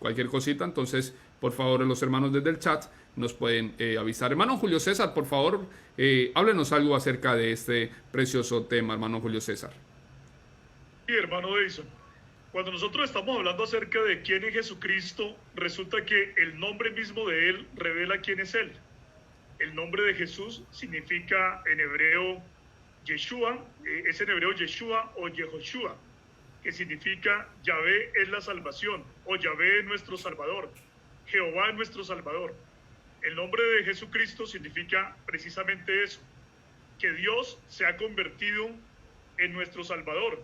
cualquier cosita, entonces por favor los hermanos desde el chat nos pueden avisar. Hermano Julio César, por favor, háblenos algo acerca de este precioso tema, hermano Julio César. Sí, hermano Edison, cuando nosotros estamos hablando acerca de quién es Jesucristo, resulta que el nombre mismo de Él revela quién es Él. El nombre de Jesús significa en hebreo Yeshua, es en hebreo Yeshua o Yehoshua, que significa Yahvé es la salvación, o Yahvé es nuestro Salvador, Jehová es nuestro Salvador. El nombre de Jesucristo significa precisamente eso, que Dios se ha convertido en nuestro Salvador.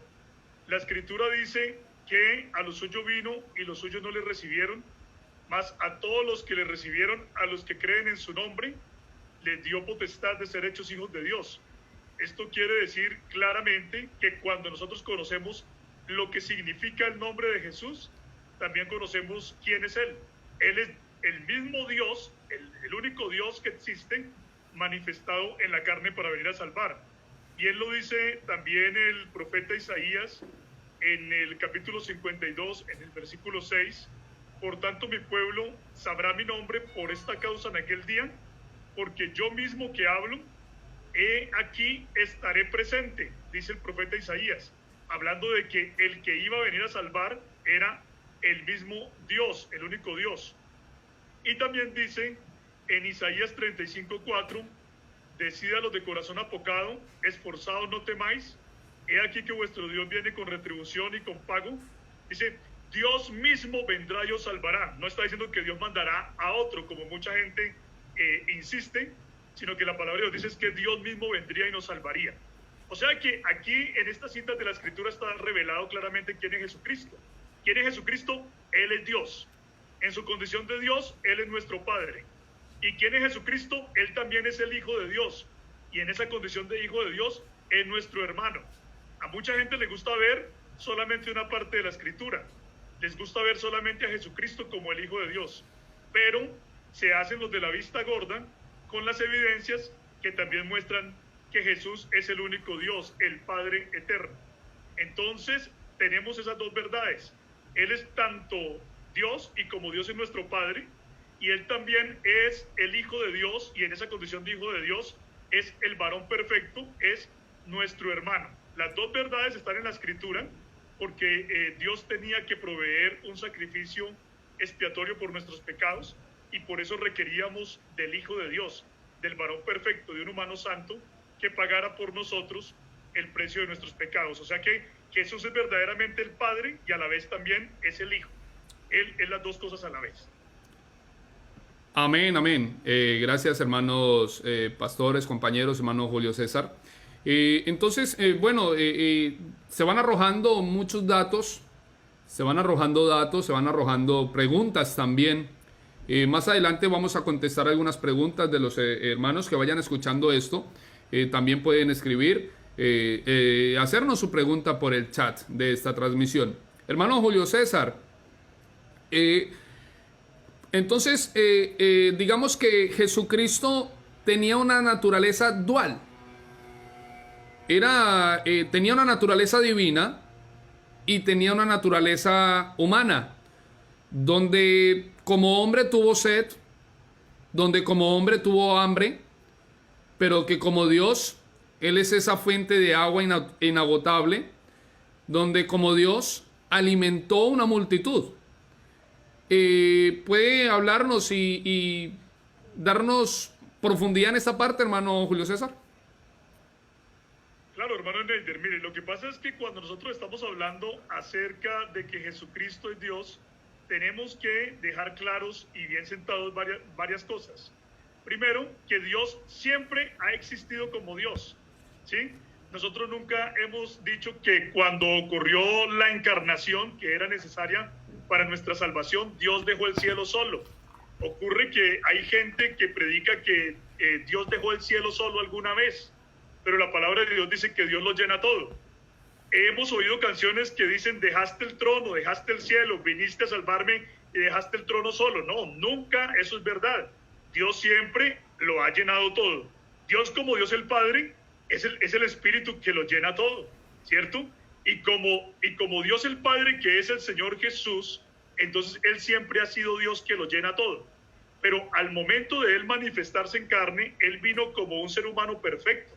La Escritura dice que a los suyos vino y los suyos no le recibieron, mas a todos los que le recibieron, a los que creen en su nombre, les dio potestad de ser hechos hijos de Dios. Esto quiere decir claramente que cuando nosotros conocemos lo que significa el nombre de Jesús, también conocemos quién es Él. Él es el mismo Dios, el único Dios que existe, manifestado en la carne para venir a salvar. Y Él lo dice también el profeta Isaías en el capítulo 52, en el versículo 6. Por tanto, mi pueblo sabrá mi nombre por esta causa en aquel día, porque yo mismo que hablo, aquí estaré presente, dice el profeta Isaías, hablando de que el que iba a venir a salvar era el mismo Dios, el único Dios. Y también dice en Isaías 35:4, decida los de corazón apocado, esforzados no temáis, he aquí que vuestro Dios viene con retribución y con pago. Dice, Dios mismo vendrá y os salvará. No está diciendo que Dios mandará a otro, como mucha gente insiste, sino que la palabra de Dios dice es que Dios mismo vendría y nos salvaría. O sea que aquí en estas citas de la Escritura está revelado claramente quién es Jesucristo. ¿Quién es Jesucristo? Él es Dios. En su condición de Dios, Él es nuestro Padre. ¿Y quién es Jesucristo? Él también es el Hijo de Dios. Y en esa condición de Hijo de Dios, es nuestro hermano. A mucha gente le gusta ver solamente una parte de la Escritura. Les gusta ver solamente a Jesucristo como el Hijo de Dios. Pero se hacen los de la vista gorda con las evidencias que también muestran que Jesús es el único Dios, el Padre eterno. Entonces, tenemos esas dos verdades. Él es tanto Dios y como Dios es nuestro Padre, y Él también es el Hijo de Dios, y en esa condición de Hijo de Dios es el varón perfecto, es nuestro hermano. Las dos verdades están en la Escritura, porque Dios tenía que proveer un sacrificio expiatorio por nuestros pecados, y por eso requeríamos del Hijo de Dios, del varón perfecto, de un humano santo, que pagara por nosotros el precio de nuestros pecados. O sea que Jesús es verdaderamente el Padre y a la vez también es el Hijo. Él es las dos cosas a la vez. Amén, amén. Gracias, hermanos pastores, compañeros, hermano Julio César. Entonces, bueno, se van arrojando muchos datos, se van arrojando preguntas también. Más adelante vamos a contestar algunas preguntas de los hermanos que vayan escuchando esto. También pueden escribir, hacernos su pregunta por el chat de esta transmisión. Hermano Julio César, entonces, digamos que Jesucristo tenía una naturaleza dual. Tenía una naturaleza divina y tenía una naturaleza humana, donde como hombre tuvo sed, donde como hombre tuvo hambre, pero que como Dios, Él es esa fuente de agua inagotable, donde como Dios alimentó una multitud. ¿Puede hablarnos y darnos profundidad en esta parte, hermano Julio César? Claro, hermano Neider, mire, lo que pasa es que cuando nosotros estamos hablando acerca de que Jesucristo es Dios, tenemos que dejar claros y bien sentados varias cosas. Primero, que Dios siempre ha existido como Dios, ¿sí? Nosotros nunca hemos dicho que cuando ocurrió la encarnación, que era necesaria para nuestra salvación, Dios dejó el cielo solo. Ocurre que hay gente que predica que Dios dejó el cielo solo alguna vez, pero la palabra de Dios dice que Dios lo llena todo. Hemos oído canciones que dicen, dejaste el trono, dejaste el cielo, viniste a salvarme y dejaste el trono solo. No, nunca eso es verdad. Dios siempre lo ha llenado todo. Dios como Dios el Padre es el Espíritu que lo llena todo, ¿cierto? Y como Dios el Padre, que es el Señor Jesús, entonces Él siempre ha sido Dios que lo llena todo. Pero al momento de Él manifestarse en carne, Él vino como un ser humano perfecto,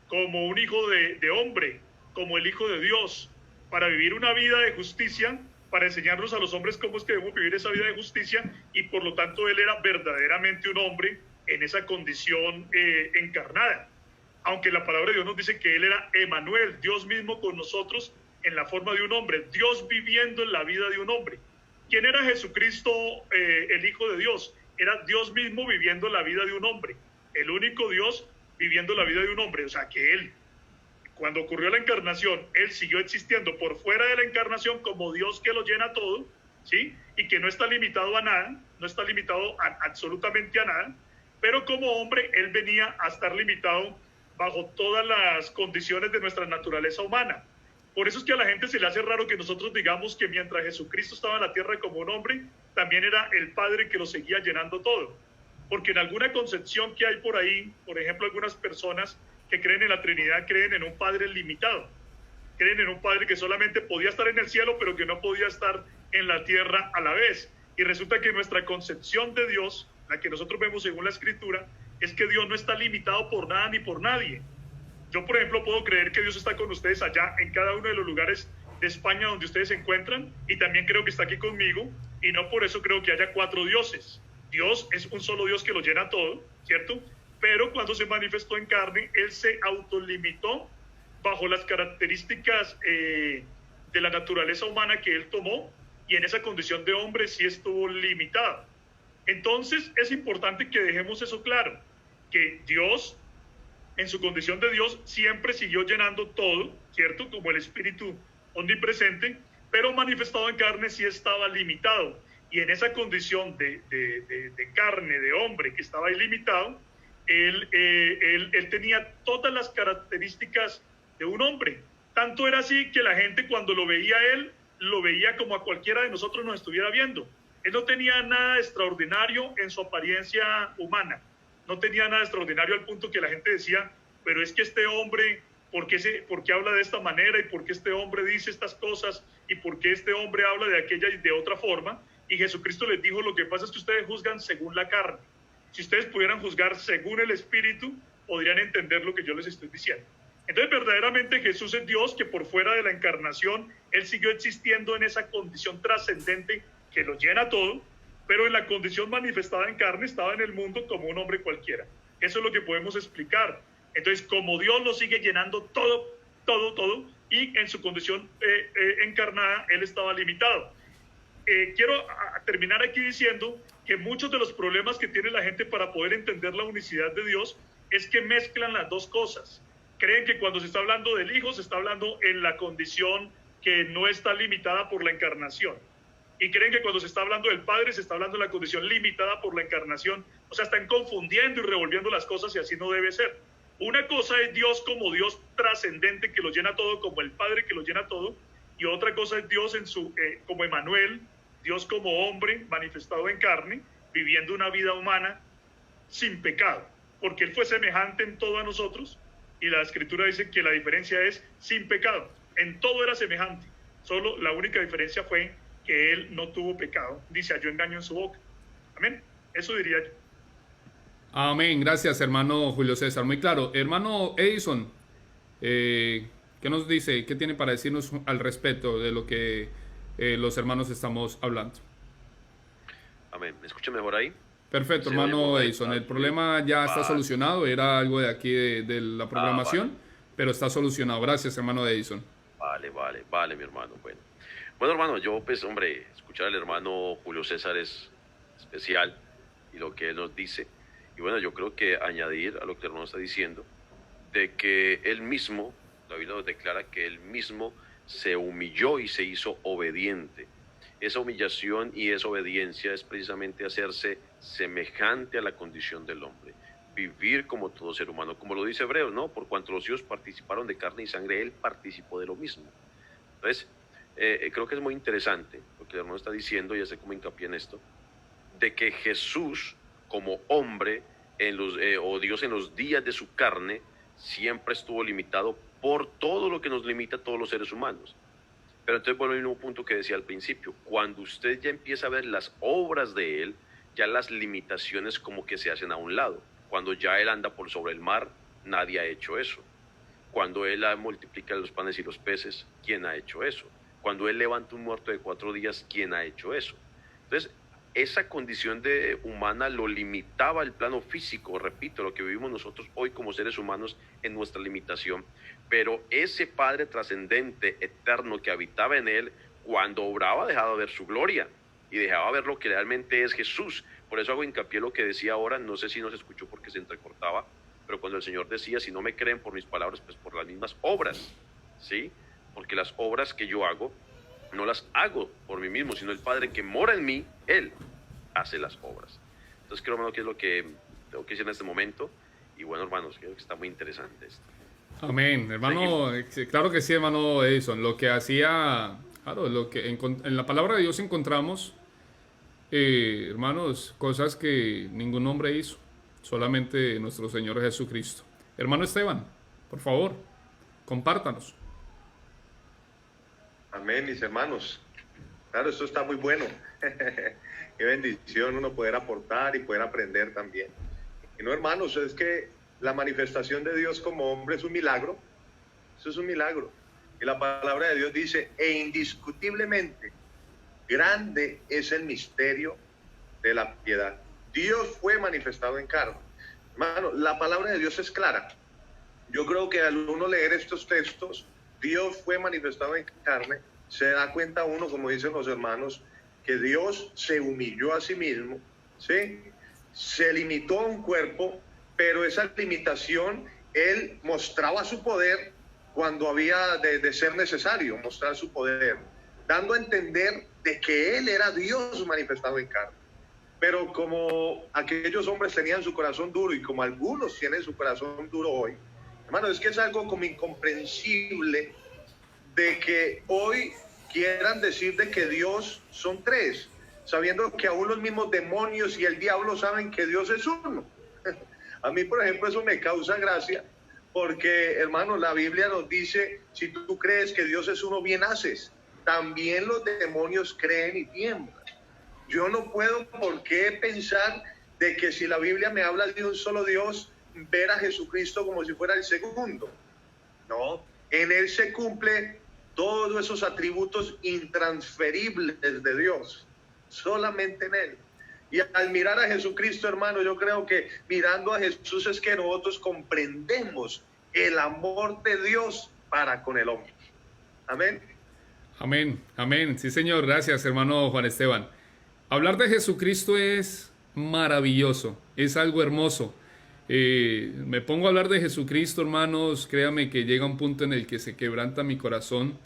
como un hijo de hombre, como el Hijo de Dios, para vivir una vida de justicia, para enseñarnos a los hombres cómo es que debemos vivir esa vida de justicia, y por lo tanto Él era verdaderamente un hombre en esa condición encarnada. Aunque la palabra de Dios nos dice que Él era Emmanuel, Dios mismo con nosotros en la forma de un hombre, Dios viviendo en la vida de un hombre. ¿Quién era Jesucristo, el Hijo de Dios? Era Dios mismo viviendo la vida de un hombre, el único Dios viviendo la vida de un hombre. O sea que Él, cuando ocurrió la encarnación, Él siguió existiendo por fuera de la encarnación como Dios que lo llena todo, ¿sí? Y que no está limitado a nada, no está limitado absolutamente a nada, pero como hombre Él venía a estar limitado bajo todas las condiciones de nuestra naturaleza humana. Por eso es que a la gente se le hace raro que nosotros digamos que mientras Jesucristo estaba en la tierra como un hombre, también era el Padre que lo seguía llenando todo. Porque en alguna concepción que hay por ahí, por ejemplo, algunas personas que creen en la Trinidad creen en un Padre limitado. Creen en un Padre que solamente podía estar en el cielo, pero que no podía estar en la tierra a la vez. Y resulta que nuestra concepción de Dios, la que nosotros vemos según la Escritura, es que Dios no está limitado por nada ni por nadie. Yo, por ejemplo, puedo creer que Dios está con ustedes allá en cada uno de los lugares de España donde ustedes se encuentran, y también creo que está aquí conmigo, y no por eso creo que haya 4 dioses. Dios es un solo Dios que lo llena todo, ¿cierto? Pero cuando se manifestó en carne, Él se autolimitó bajo las características de la naturaleza humana que Él tomó, y en esa condición de hombre sí estuvo limitado. Entonces es importante que dejemos eso claro, que Dios, en su condición de Dios, siempre siguió llenando todo, ¿cierto? Como el Espíritu omnipresente, pero manifestado en carne sí estaba limitado. Y en esa condición de carne, de hombre, que estaba ilimitado, él tenía todas las características de un hombre. Tanto era así que la gente, cuando lo veía a él, lo veía como a cualquiera de nosotros nos estuviera viendo. Él no tenía nada de extraordinario en su apariencia humana. No tenía nada extraordinario al punto que la gente decía, pero es que este hombre, ¿por qué habla de esta manera? ¿Y por qué este hombre dice estas cosas? ¿Y por qué este hombre habla de aquella y de otra forma? Y Jesucristo les dijo, lo que pasa es que ustedes juzgan según la carne. Si ustedes pudieran juzgar según el Espíritu, podrían entender lo que yo les estoy diciendo. Entonces, verdaderamente Jesús es Dios que por fuera de la encarnación, Él siguió existiendo en esa condición trascendente que lo llena todo, pero en la condición manifestada en carne estaba en el mundo como un hombre cualquiera. Eso es lo que podemos explicar. Entonces, como Dios lo sigue llenando todo, y en su condición encarnada, Él estaba limitado. Quiero terminar aquí diciendo que muchos de los problemas que tiene la gente para poder entender la unicidad de Dios es que mezclan las dos cosas. Creen que cuando se está hablando del Hijo, se está hablando en la condición que no está limitada por la encarnación. Y creen que cuando se está hablando del Padre, se está hablando en la condición limitada por la encarnación. O sea, están confundiendo y revolviendo las cosas, y así no debe ser. Una cosa es Dios como Dios trascendente que lo llena todo, como el Padre que lo llena todo, y otra cosa es Dios como Emmanuel, Dios como hombre manifestado en carne, viviendo una vida humana sin pecado, porque Él fue semejante en todo a nosotros, y la Escritura dice que la diferencia es sin pecado. En todo era semejante, solo la única diferencia fue que Él no tuvo pecado, dice, halló engaño en su boca. Amén, eso diría yo. Amén, gracias hermano Julio César, muy claro. Hermano Edison, ¿qué nos dice? ¿Qué tiene para decirnos al respecto de lo que los hermanos estamos hablando? Amén, ¿me escucha mejor ahí? Perfecto, hermano Edison, el problema ya está solucionado, era algo de aquí de la programación, vale. Pero está solucionado. Gracias, hermano Edison. Vale, mi hermano, Bueno, hermano, yo pues, hombre, escuchar al hermano Julio César es especial, y lo que él nos dice. Y bueno, yo creo que añadir a lo que el hermano está diciendo, de que él mismo, la Biblia nos declara que él mismo se humilló y se hizo obediente. Esa humillación y esa obediencia es precisamente hacerse semejante a la condición del hombre, vivir como todo ser humano, como lo dice Hebreos, ¿no? Por cuanto los hijos participaron de carne y sangre, él participó de lo mismo. Entonces, creo que es muy interesante lo que el hermano está diciendo, y hace como hincapié en esto, de que Jesús, como hombre, o Dios en los días de su carne, siempre estuvo limitado por todo lo que nos limita a todos los seres humanos. Pero entonces vuelvo al mismo punto que decía al principio, cuando usted ya empieza a ver las obras de Él, ya las limitaciones como que se hacen a un lado. Cuando ya Él anda por sobre el mar, nadie ha hecho eso. Cuando Él multiplica los panes y los peces, ¿quién ha hecho eso? Cuando Él levanta un muerto de 4 días, ¿quién ha hecho eso? Entonces, esa condición humana lo limitaba el plano físico, repito, lo que vivimos nosotros hoy como seres humanos en nuestra limitación. Pero ese Padre trascendente, eterno, que habitaba en Él, cuando obraba dejaba ver su gloria y dejaba ver lo que realmente es Jesús. Por eso hago hincapié en lo que decía ahora, no sé si no se escuchó porque se entrecortaba, pero cuando el Señor decía, si no me creen por mis palabras, pues por las mismas obras, ¿sí? Porque las obras que yo hago, no las hago por mí mismo, sino el Padre que mora en mí, Él hace las obras. Entonces creo, hermano, que es lo que tengo que decir en este momento. Y bueno, hermanos, creo que está muy interesante esto. Amén, hermano. Claro que sí, hermano Edison. Lo que hacía, claro, lo que en la palabra de Dios encontramos, hermanos, cosas que ningún hombre hizo, solamente nuestro Señor Jesucristo. Hermano Esteban, por favor, compártanos. Amén, mis hermanos. Claro, esto está muy bueno. Qué bendición uno poder aportar y poder aprender también. Y no, hermanos, es que la manifestación de Dios como hombre es un milagro. Eso es un milagro. Y la palabra de Dios dice, e indiscutiblemente grande es el misterio de la piedad. Dios fue manifestado en carne. Hermano, la palabra de Dios es clara. Yo creo que al uno leer estos textos, Dios fue manifestado en carne, se da cuenta uno, como dicen los hermanos, que Dios se humilló a sí mismo, ¿sí? Se limitó a un cuerpo, pero esa limitación, Él mostraba su poder cuando había de ser necesario mostrar su poder, dando a entender de que Él era Dios manifestado en carne. Pero como aquellos hombres tenían su corazón duro y como algunos tienen su corazón duro hoy, hermano, es que es algo como incomprensible de que hoy quieran decir de que Dios son tres, sabiendo que aún los mismos demonios y el diablo saben que Dios es uno. A mí, por ejemplo, eso me causa gracia, porque, hermano, la Biblia nos dice, si tú crees que Dios es uno, bien haces. También los demonios creen y tiemblan. Yo no puedo por qué pensar de que si la Biblia me habla de un solo Dios, ver a Jesucristo como si fuera el segundo. No, en Él se cumple todos esos atributos intransferibles de Dios, solamente en Él. Y al mirar a Jesucristo, hermano, yo creo que mirando a Jesús es que nosotros comprendemos el amor de Dios para con el hombre. Amén. Amén, amén. Sí, Señor. Gracias, hermano Juan Esteban. Hablar de Jesucristo es maravilloso, es algo hermoso. Me pongo a hablar de Jesucristo, hermanos, créame que llega un punto en el que se quebranta mi corazón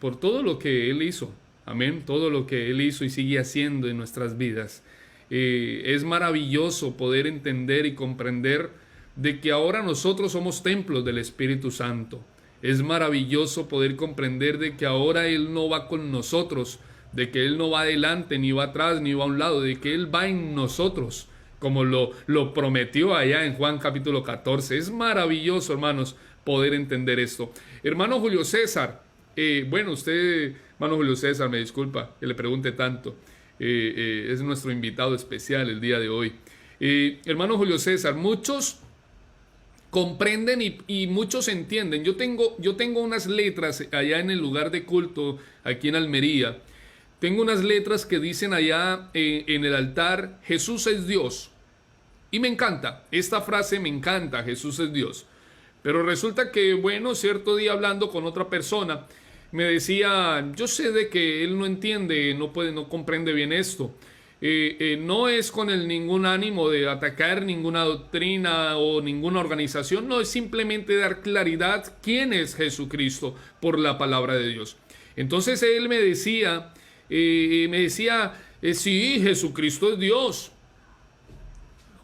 por todo lo que Él hizo. Amén, todo lo que Él hizo y sigue haciendo en nuestras vidas. Es maravilloso poder entender y comprender de que ahora nosotros somos templos del Espíritu Santo. Es maravilloso poder comprender de que ahora Él no va con nosotros, de que Él no va adelante, ni va atrás, ni va a un lado, de que Él va en nosotros, como lo prometió allá en Juan capítulo 14. Es maravilloso, hermanos, poder entender esto. Hermano Julio César, bueno, usted, hermano Julio César, me disculpa que le pregunte tanto, es nuestro invitado especial el día de hoy. Hermano Julio César, muchos comprenden y muchos entienden. Yo tengo unas letras allá en el lugar de culto, aquí en Almería. Tengo unas letras que dicen allá en el altar, Jesús es Dios. Y me encanta, esta frase me encanta, Jesús es Dios. Pero resulta que, bueno, cierto día hablando con otra persona, me decía, yo sé de que él no entiende, no comprende bien esto. No es con ningún ánimo de atacar ninguna doctrina o ninguna organización, no, es simplemente dar claridad quién es Jesucristo por la palabra de Dios. Entonces él me decía, sí, Jesucristo es Dios.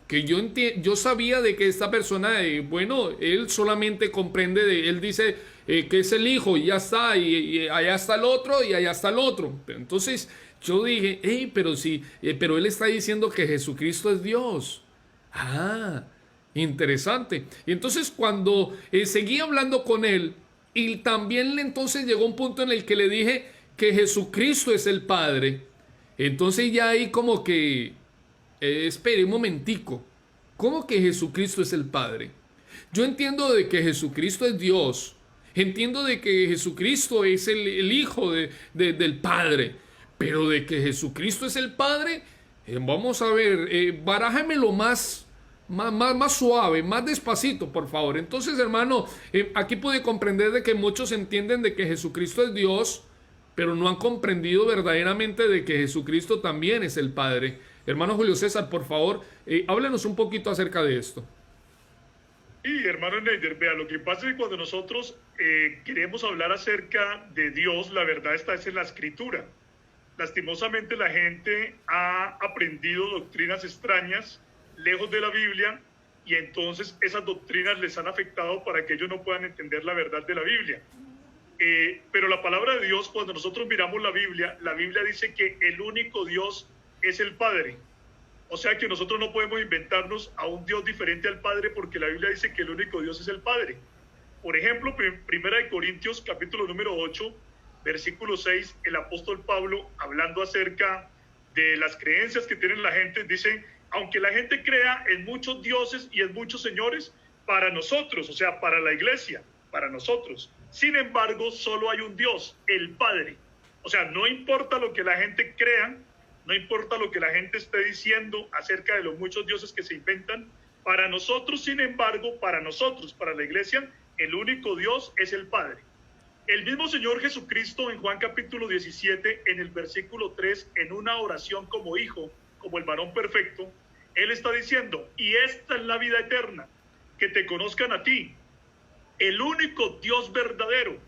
Que yo sabía de que esta persona, bueno, él solamente comprende, él dice que es el Hijo y ya está, y allá está el otro y allá está el otro. Entonces yo dije, pero él está diciendo que Jesucristo es Dios. Ah, interesante. Y entonces cuando seguí hablando con él, y también entonces llegó un punto en el que le dije que Jesucristo es el Padre. Entonces ya ahí como que, espere un momentico, ¿cómo que Jesucristo es el Padre? Yo entiendo de que Jesucristo es Dios, entiendo de que Jesucristo es el Hijo del Padre, pero de que Jesucristo es el Padre, vamos a ver, barájamelo más suave, más despacito, por favor. Entonces, hermano, aquí pude comprender de que muchos entienden de que Jesucristo es Dios, pero no han comprendido verdaderamente de que Jesucristo también es el Padre. Hermano Julio César, por favor, háblenos un poquito acerca de esto. Sí, hermano Neider, vea, lo que pasa es que cuando nosotros queremos hablar acerca de Dios, la verdad está en la Escritura. Lastimosamente la gente ha aprendido doctrinas extrañas lejos de la Biblia y entonces esas doctrinas les han afectado para que ellos no puedan entender la verdad de la Biblia. Pero la palabra de Dios, cuando nosotros miramos la Biblia dice que el único Dios es el Padre. O sea que nosotros no podemos inventarnos a un Dios diferente al Padre porque la Biblia dice que el único Dios es el Padre. Por ejemplo, Primera de Corintios, capítulo número 8, versículo 6, el apóstol Pablo, hablando acerca de las creencias que tienen la gente, dice: aunque la gente crea en muchos dioses y en muchos señores, para nosotros, o sea, para la iglesia, para nosotros, sin embargo, solo hay un Dios, el Padre. O sea, no importa lo que la gente crea, no importa lo que la gente esté diciendo acerca de los muchos dioses que se inventan, para nosotros, sin embargo, para nosotros, para la iglesia, el único Dios es el Padre. El mismo Señor Jesucristo en Juan capítulo 17, en el versículo 3, en una oración como hijo, como el varón perfecto, Él está diciendo: y esta es la vida eterna, que te conozcan a ti, el único Dios verdadero,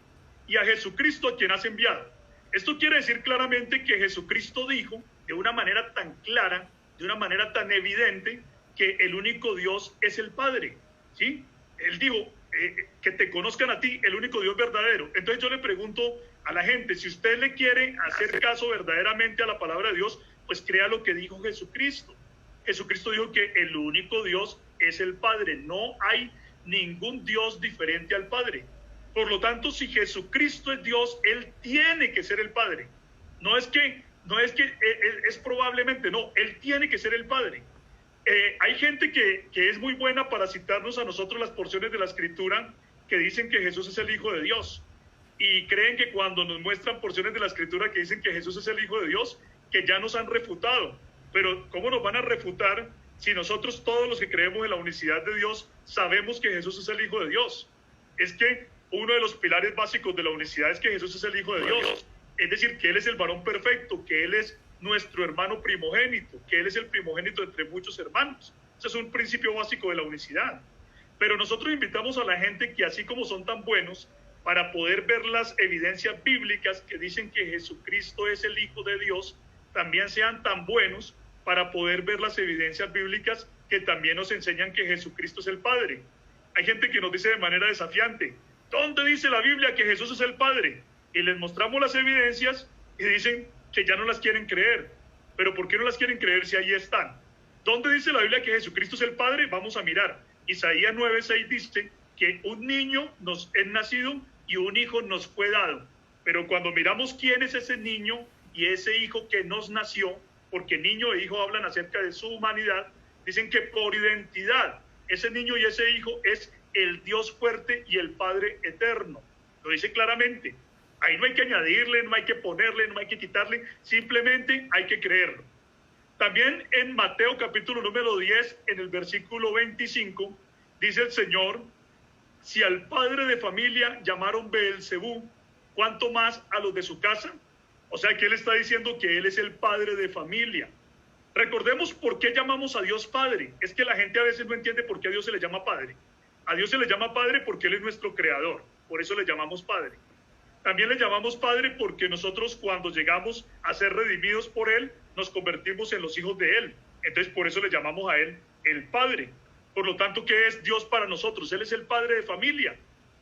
y a Jesucristo a quien has enviado. Esto quiere decir claramente que Jesucristo dijo de una manera tan clara, de una manera tan evidente, que el único Dios es el Padre, ¿sí? Él dijo que te conozcan a ti, el único Dios verdadero. Entonces yo le pregunto a la gente, si usted le quiere hacer caso verdaderamente a la palabra de Dios, pues crea lo que dijo Jesucristo. Jesucristo dijo que el único Dios es el Padre, no hay ningún Dios diferente al Padre. Por lo tanto, si Jesucristo es Dios, Él tiene que ser el Padre. No es que es probablemente, no, Él tiene que ser el Padre. Hay gente que es muy buena para citarnos a nosotros las porciones de la Escritura que dicen que Jesús es el Hijo de Dios. Y creen que cuando nos muestran porciones de la Escritura que dicen que Jesús es el Hijo de Dios, que ya nos han refutado. Pero ¿cómo nos van a refutar si nosotros, todos los que creemos en la unicidad de Dios, sabemos que Jesús es el Hijo de Dios? Es que uno de los pilares básicos de la unicidad es que Jesús es el Hijo de Dios. Es decir, que Él es el varón perfecto, que Él es nuestro hermano primogénito, que Él es el primogénito entre muchos hermanos. Ese es un principio básico de la unicidad. Pero nosotros invitamos a la gente que, así como son tan buenos para poder ver las evidencias bíblicas que dicen que Jesucristo es el Hijo de Dios, también sean tan buenos para poder ver las evidencias bíblicas que también nos enseñan que Jesucristo es el Padre. Hay gente que nos dice de manera desafiante: ¿dónde dice la Biblia que Jesús es el Padre? Y les mostramos las evidencias y dicen que ya no las quieren creer. ¿Pero por qué no las quieren creer si ahí están? ¿Dónde dice la Biblia que Jesucristo es el Padre? Vamos a mirar. Isaías 9:6 dice que un niño nos es nacido y un hijo nos fue dado. Pero cuando miramos quién es ese niño y ese hijo que nos nació, porque niño e hijo hablan acerca de su humanidad, dicen que por identidad ese niño y ese hijo es el Dios fuerte y el Padre eterno. Lo dice claramente. Ahí no hay que añadirle, no hay que ponerle, no hay que quitarle, simplemente hay que creerlo. También en Mateo capítulo número 10, en el versículo 25, dice el Señor: si al padre de familia llamaron Beelzebú, ¿cuánto más a los de su casa? O sea que Él está diciendo que Él es el padre de familia. Recordemos por qué llamamos a Dios Padre. Es que la gente a veces no entiende por qué a Dios se le llama Padre. A Dios se le llama Padre porque Él es nuestro creador, por eso le llamamos Padre. También le llamamos Padre porque nosotros, cuando llegamos a ser redimidos por Él, nos convertimos en los hijos de Él. Entonces por eso le llamamos a Él el Padre. Por lo tanto, ¿qué es Dios para nosotros? Él es el Padre de familia,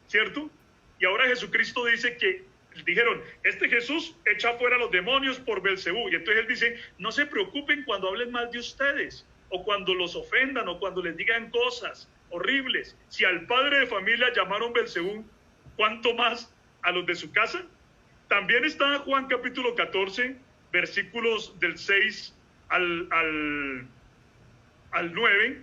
¿cierto? Y ahora Jesucristo dice que dijeron: este Jesús echa fuera a los demonios por Beelzebú. Y entonces Él dice: no se preocupen cuando hablen mal de ustedes, o cuando los ofendan, o cuando les digan cosas horribles. Si al padre de familia llamaron Beelzebú, ¿cuánto más a los de su casa? También está Juan capítulo 14, versículos del 6 al 9,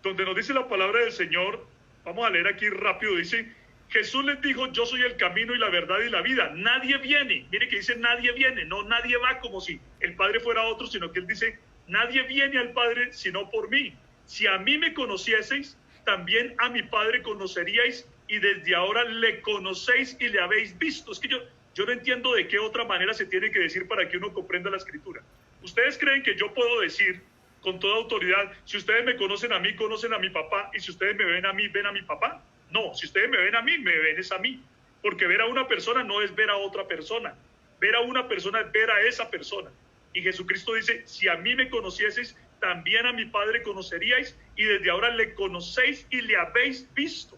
donde nos dice la palabra del Señor. Vamos a leer aquí rápido. Dice: Jesús les dijo: yo soy el camino y la verdad y la vida. Nadie viene, mire que dice nadie viene, no nadie va como si el Padre fuera otro, sino que él dice: nadie viene al Padre sino por mí. Si a mí me conocieseis, también a mi Padre conoceríais, y desde ahora le conocéis y le habéis visto. Es que yo no entiendo de qué otra manera se tiene que decir para que uno comprenda la Escritura. ¿Ustedes creen que yo puedo decir con toda autoridad: si ustedes me conocen a mí, conocen a mi papá, y si ustedes me ven a mí, ven a mi papá? No, si ustedes me ven a mí, me ven es a mí. Porque ver a una persona no es ver a otra persona. Ver a una persona es ver a esa persona. Y Jesucristo dice: si a mí me conocieseis, también a mi Padre conoceríais, y desde ahora le conocéis y le habéis visto.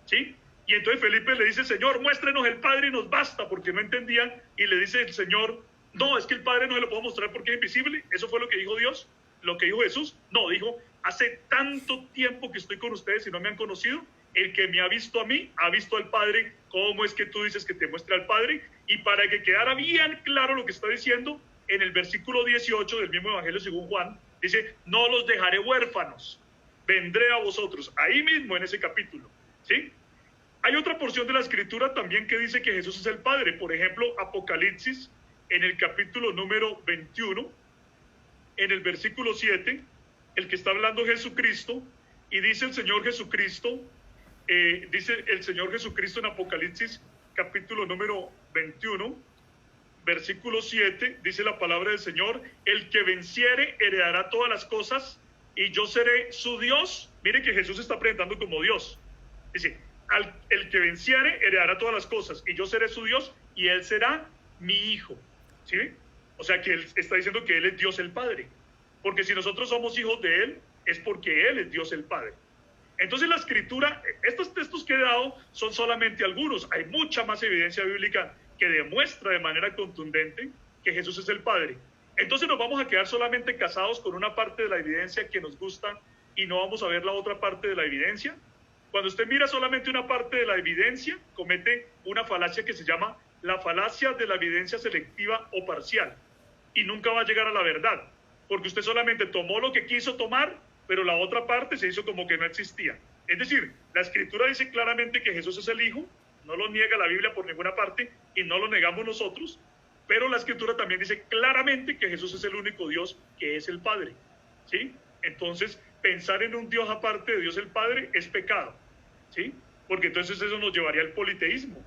¿Sí? Y entonces Felipe le dice: Señor, muéstrenos el Padre y nos basta, porque no entendían. Y le dice el Señor: no, es que el Padre no se lo puedo mostrar porque es invisible. ¿Eso fue lo que dijo Dios? ¿Lo que dijo Jesús? No, dijo: hace tanto tiempo que estoy con ustedes y no me han conocido. El que me ha visto a mí, ha visto al Padre. ¿Cómo es que tú dices que te muestre al Padre? Y para que quedara bien claro lo que está diciendo, en el versículo 18 del mismo Evangelio según Juan, dice: no los dejaré huérfanos, vendré a vosotros. Ahí mismo en ese capítulo, ¿sí? Hay otra porción de la Escritura también que dice que Jesús es el Padre. Por ejemplo, Apocalipsis, en el capítulo número 21, en el versículo 7, el que está hablando Jesucristo, y dice el Señor Jesucristo, en Apocalipsis, capítulo número 21, versículo 7, dice la palabra del Señor: el que venciere heredará todas las cosas, y yo seré su Dios. Mire que Jesús se está presentando como Dios. Dice: el que venciere heredará todas las cosas, y yo seré su Dios, y él será mi hijo. ¿Sí? O sea que él está diciendo que él es Dios el Padre, porque si nosotros somos hijos de él, es porque él es Dios el Padre. Entonces la Escritura, estos textos que he dado son solamente algunos. Hay mucha más evidencia bíblica que demuestra de manera contundente que Jesús es el Padre. Entonces nos vamos a quedar solamente casados con una parte de la evidencia que nos gusta y no vamos a ver la otra parte de la evidencia. Cuando usted mira solamente una parte de la evidencia, comete una falacia que se llama la falacia de la evidencia selectiva o parcial, y nunca va a llegar a la verdad, porque usted solamente tomó lo que quiso tomar, pero la otra parte se hizo como que no existía. Es decir, la Escritura dice claramente que Jesús es el Hijo, no lo niega la Biblia por ninguna parte, y no lo negamos nosotros, pero la Escritura también dice claramente que Jesús es el único Dios, que es el Padre. ¿Sí? Entonces, pensar en un Dios aparte de Dios el Padre es pecado. ¿Sí? Porque entonces eso nos llevaría al politeísmo.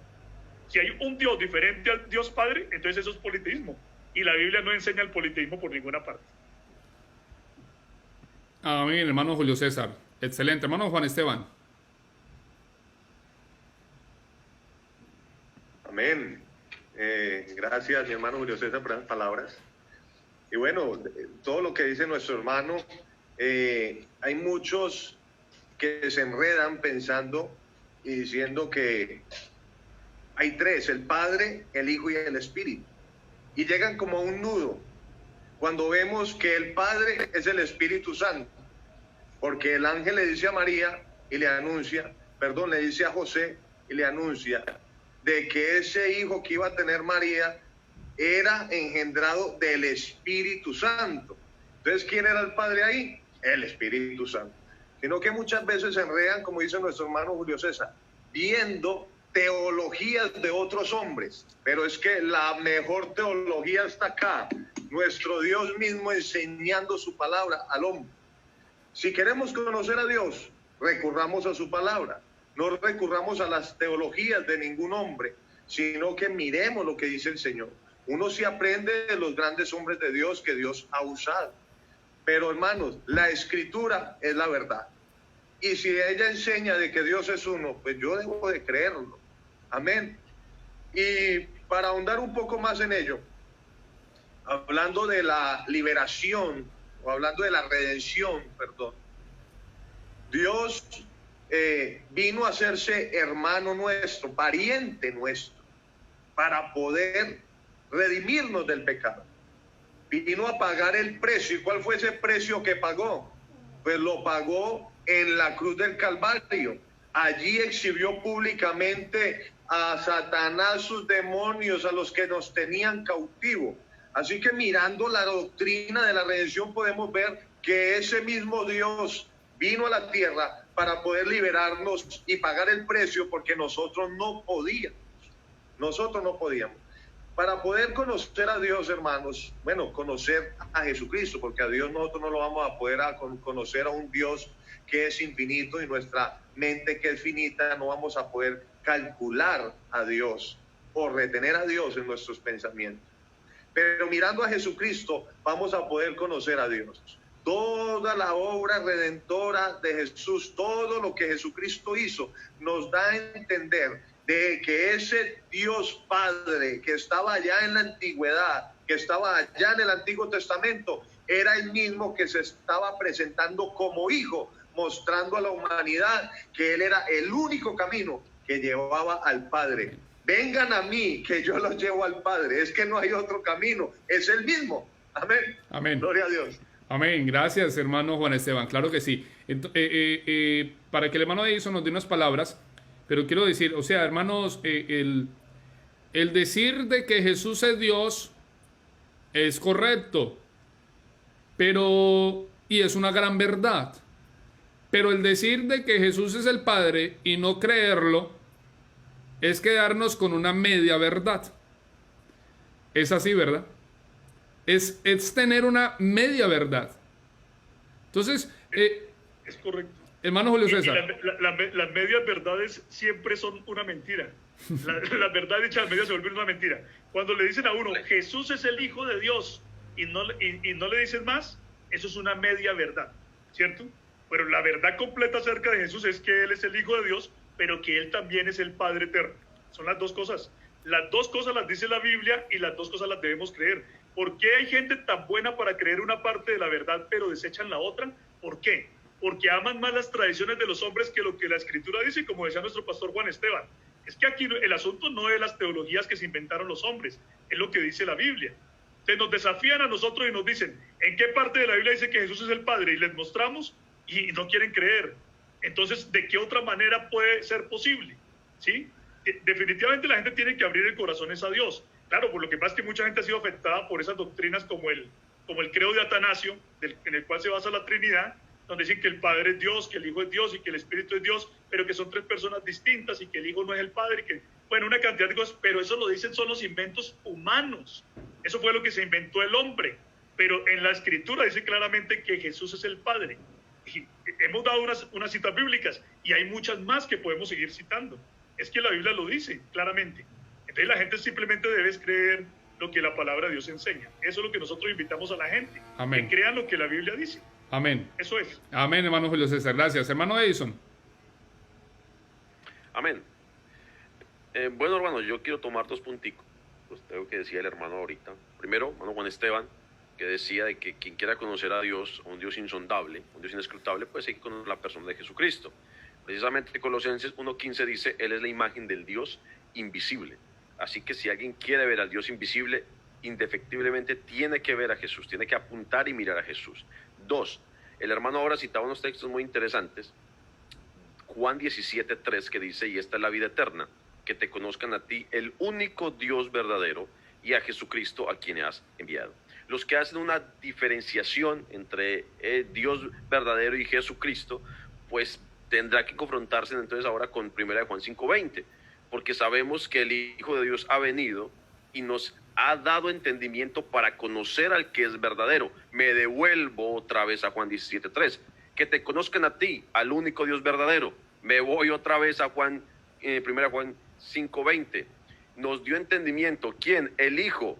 Si hay un Dios diferente al Dios Padre, entonces eso es politeísmo. Y la Biblia no enseña el politeísmo por ninguna parte. Amén, hermano Julio César. Excelente. Hermano Juan Esteban. Amén. Gracias, mi hermano Julio César, por esas palabras. Y bueno, todo lo que dice nuestro hermano, hay muchos que se enredan pensando y diciendo que hay tres: el Padre, el Hijo y el Espíritu. Y llegan como a un nudo cuando vemos que el Padre es el Espíritu Santo, porque el ángel le dice a María y le anuncia, le dice a José y le anuncia de que ese hijo que iba a tener María era engendrado del Espíritu Santo. Entonces, ¿quién era el Padre ahí? El Espíritu Santo. Sino que muchas veces se enredan, como dice nuestro hermano Julio César, viendo teologías de otros hombres, pero es que la mejor teología está acá, nuestro Dios mismo enseñando su palabra al hombre. Si queremos conocer a Dios, recurramos a su palabra, no recurramos a las teologías de ningún hombre, sino que miremos lo que dice el Señor. Uno sí aprende de los grandes hombres de Dios que Dios ha usado, pero hermanos, la Escritura es la verdad. Y si ella enseña de que Dios es uno, pues yo debo de creerlo. Amén. Y para ahondar un poco más en ello, hablando de la liberación, o hablando de la redención, Dios vino a hacerse hermano nuestro, pariente nuestro, para poder redimirnos del pecado. Vino a pagar el precio. ¿Y cuál fue ese precio que pagó? Pues lo pagó en la cruz del Calvario. Allí exhibió públicamente a Satanás, sus demonios, a los que nos tenían cautivo. Así que mirando la doctrina de la redención podemos ver que ese mismo Dios vino a la tierra para poder liberarnos y pagar el precio, porque nosotros no podíamos. Nosotros no podíamos. Para poder conocer a Dios, hermanos, bueno, conocer a Jesucristo, porque a Dios nosotros no lo vamos a poder conocer, a un Dios que es infinito, y nuestra mente que es finita no vamos a poder calcular a Dios o retener a Dios en nuestros pensamientos. Pero mirando a Jesucristo vamos a poder conocer a Dios. Toda la obra redentora de Jesús, todo lo que Jesucristo hizo, nos da a entender de que ese Dios Padre que estaba allá en la antigüedad, que estaba allá en el Antiguo Testamento, era el mismo que se estaba presentando como hijo, mostrando a la humanidad que él era el único camino que llevaba al Padre. Vengan a mí, que yo los llevo al Padre. Es que no hay otro camino, es el mismo. Amén. Amén. Gloria a Dios. Amén. Gracias, hermano Juan Esteban. Claro que sí. Para que el hermano Edison nos dé unas palabras, pero quiero decir, o sea, hermanos, el decir de que Jesús es Dios es correcto, y es una gran verdad. Pero el decir de que Jesús es el Padre y no creerlo es quedarnos con una media verdad. Es así, ¿verdad? Es tener una media verdad. Entonces, es correcto. Hermano Julio Y César. las medias verdades siempre son una mentira. La verdad dicha, las medias se vuelven una mentira. Cuando le dicen a uno, Jesús es el Hijo de Dios, y no le dicen más, eso es una media verdad, ¿cierto? Pero la verdad completa acerca de Jesús es que Él es el Hijo de Dios, pero que Él también es el Padre eterno. Son las dos cosas. Las dos cosas las dice la Biblia y las dos cosas las debemos creer. ¿Por qué hay gente tan buena para creer una parte de la verdad pero desechan la otra? ¿Por qué? Porque aman más las tradiciones de los hombres que lo que la Escritura dice, como decía nuestro pastor Juan Esteban. Es que aquí el asunto no es las teologías que se inventaron los hombres, es lo que dice la Biblia. Entonces nos desafían a nosotros y nos dicen, ¿en qué parte de la Biblia dice que Jesús es el Padre? Y les mostramos y no quieren creer. Entonces, ¿de qué otra manera puede ser posible? ¿Sí? Definitivamente la gente tiene que abrir el corazón a Dios. Claro, por lo que pasa es que mucha gente ha sido afectada por esas doctrinas como el credo de Atanasio, en el cual se basa la Trinidad, donde dicen que el Padre es Dios, que el Hijo es Dios y que el Espíritu es Dios, pero que son tres personas distintas y que el Hijo no es el Padre, bueno, una cantidad de cosas, pero eso lo dicen son los inventos humanos. Eso fue lo que se inventó el hombre, pero en la Escritura dice claramente que Jesús es el Padre. Y hemos dado unas citas bíblicas y hay muchas más que podemos seguir citando. Es que la Biblia lo dice claramente. Entonces la gente simplemente debe creer lo que la palabra de Dios enseña. Eso es lo que nosotros invitamos a la gente. Amén. Que crean lo que la Biblia dice. Amén. Eso es. Amén, hermano Julio César. Gracias. Hermano Edison. Amén. Bueno, hermano, yo quiero tomar dos punticos. Pues tengo que decía el hermano ahorita. Primero, hermano Juan Esteban, que decía de que quien quiera conocer a Dios, a un Dios insondable, un Dios inescrutable, pues hay que conocer la persona de Jesucristo. Precisamente Colosenses 1:15 dice, Él es la imagen del Dios invisible. Así que si alguien quiere ver al Dios invisible, indefectiblemente tiene que ver a Jesús, tiene que apuntar y mirar a Jesús. Dos, el hermano ahora citaba unos textos muy interesantes, Juan 17:3, que dice, y esta es la vida eterna, que te conozcan a ti, el único Dios verdadero, y a Jesucristo a quien has enviado. Los que hacen una diferenciación entre Dios verdadero y Jesucristo, pues tendrá que confrontarse entonces ahora con 1 Juan 5:20, porque sabemos que el Hijo de Dios ha venido y nos ha dado entendimiento para conocer al que es verdadero. Me devuelvo otra vez a Juan 17:3, que te conozcan a ti, al único Dios verdadero. Me voy otra vez a 1 Juan 5:20, nos dio entendimiento, ¿quién? El Hijo,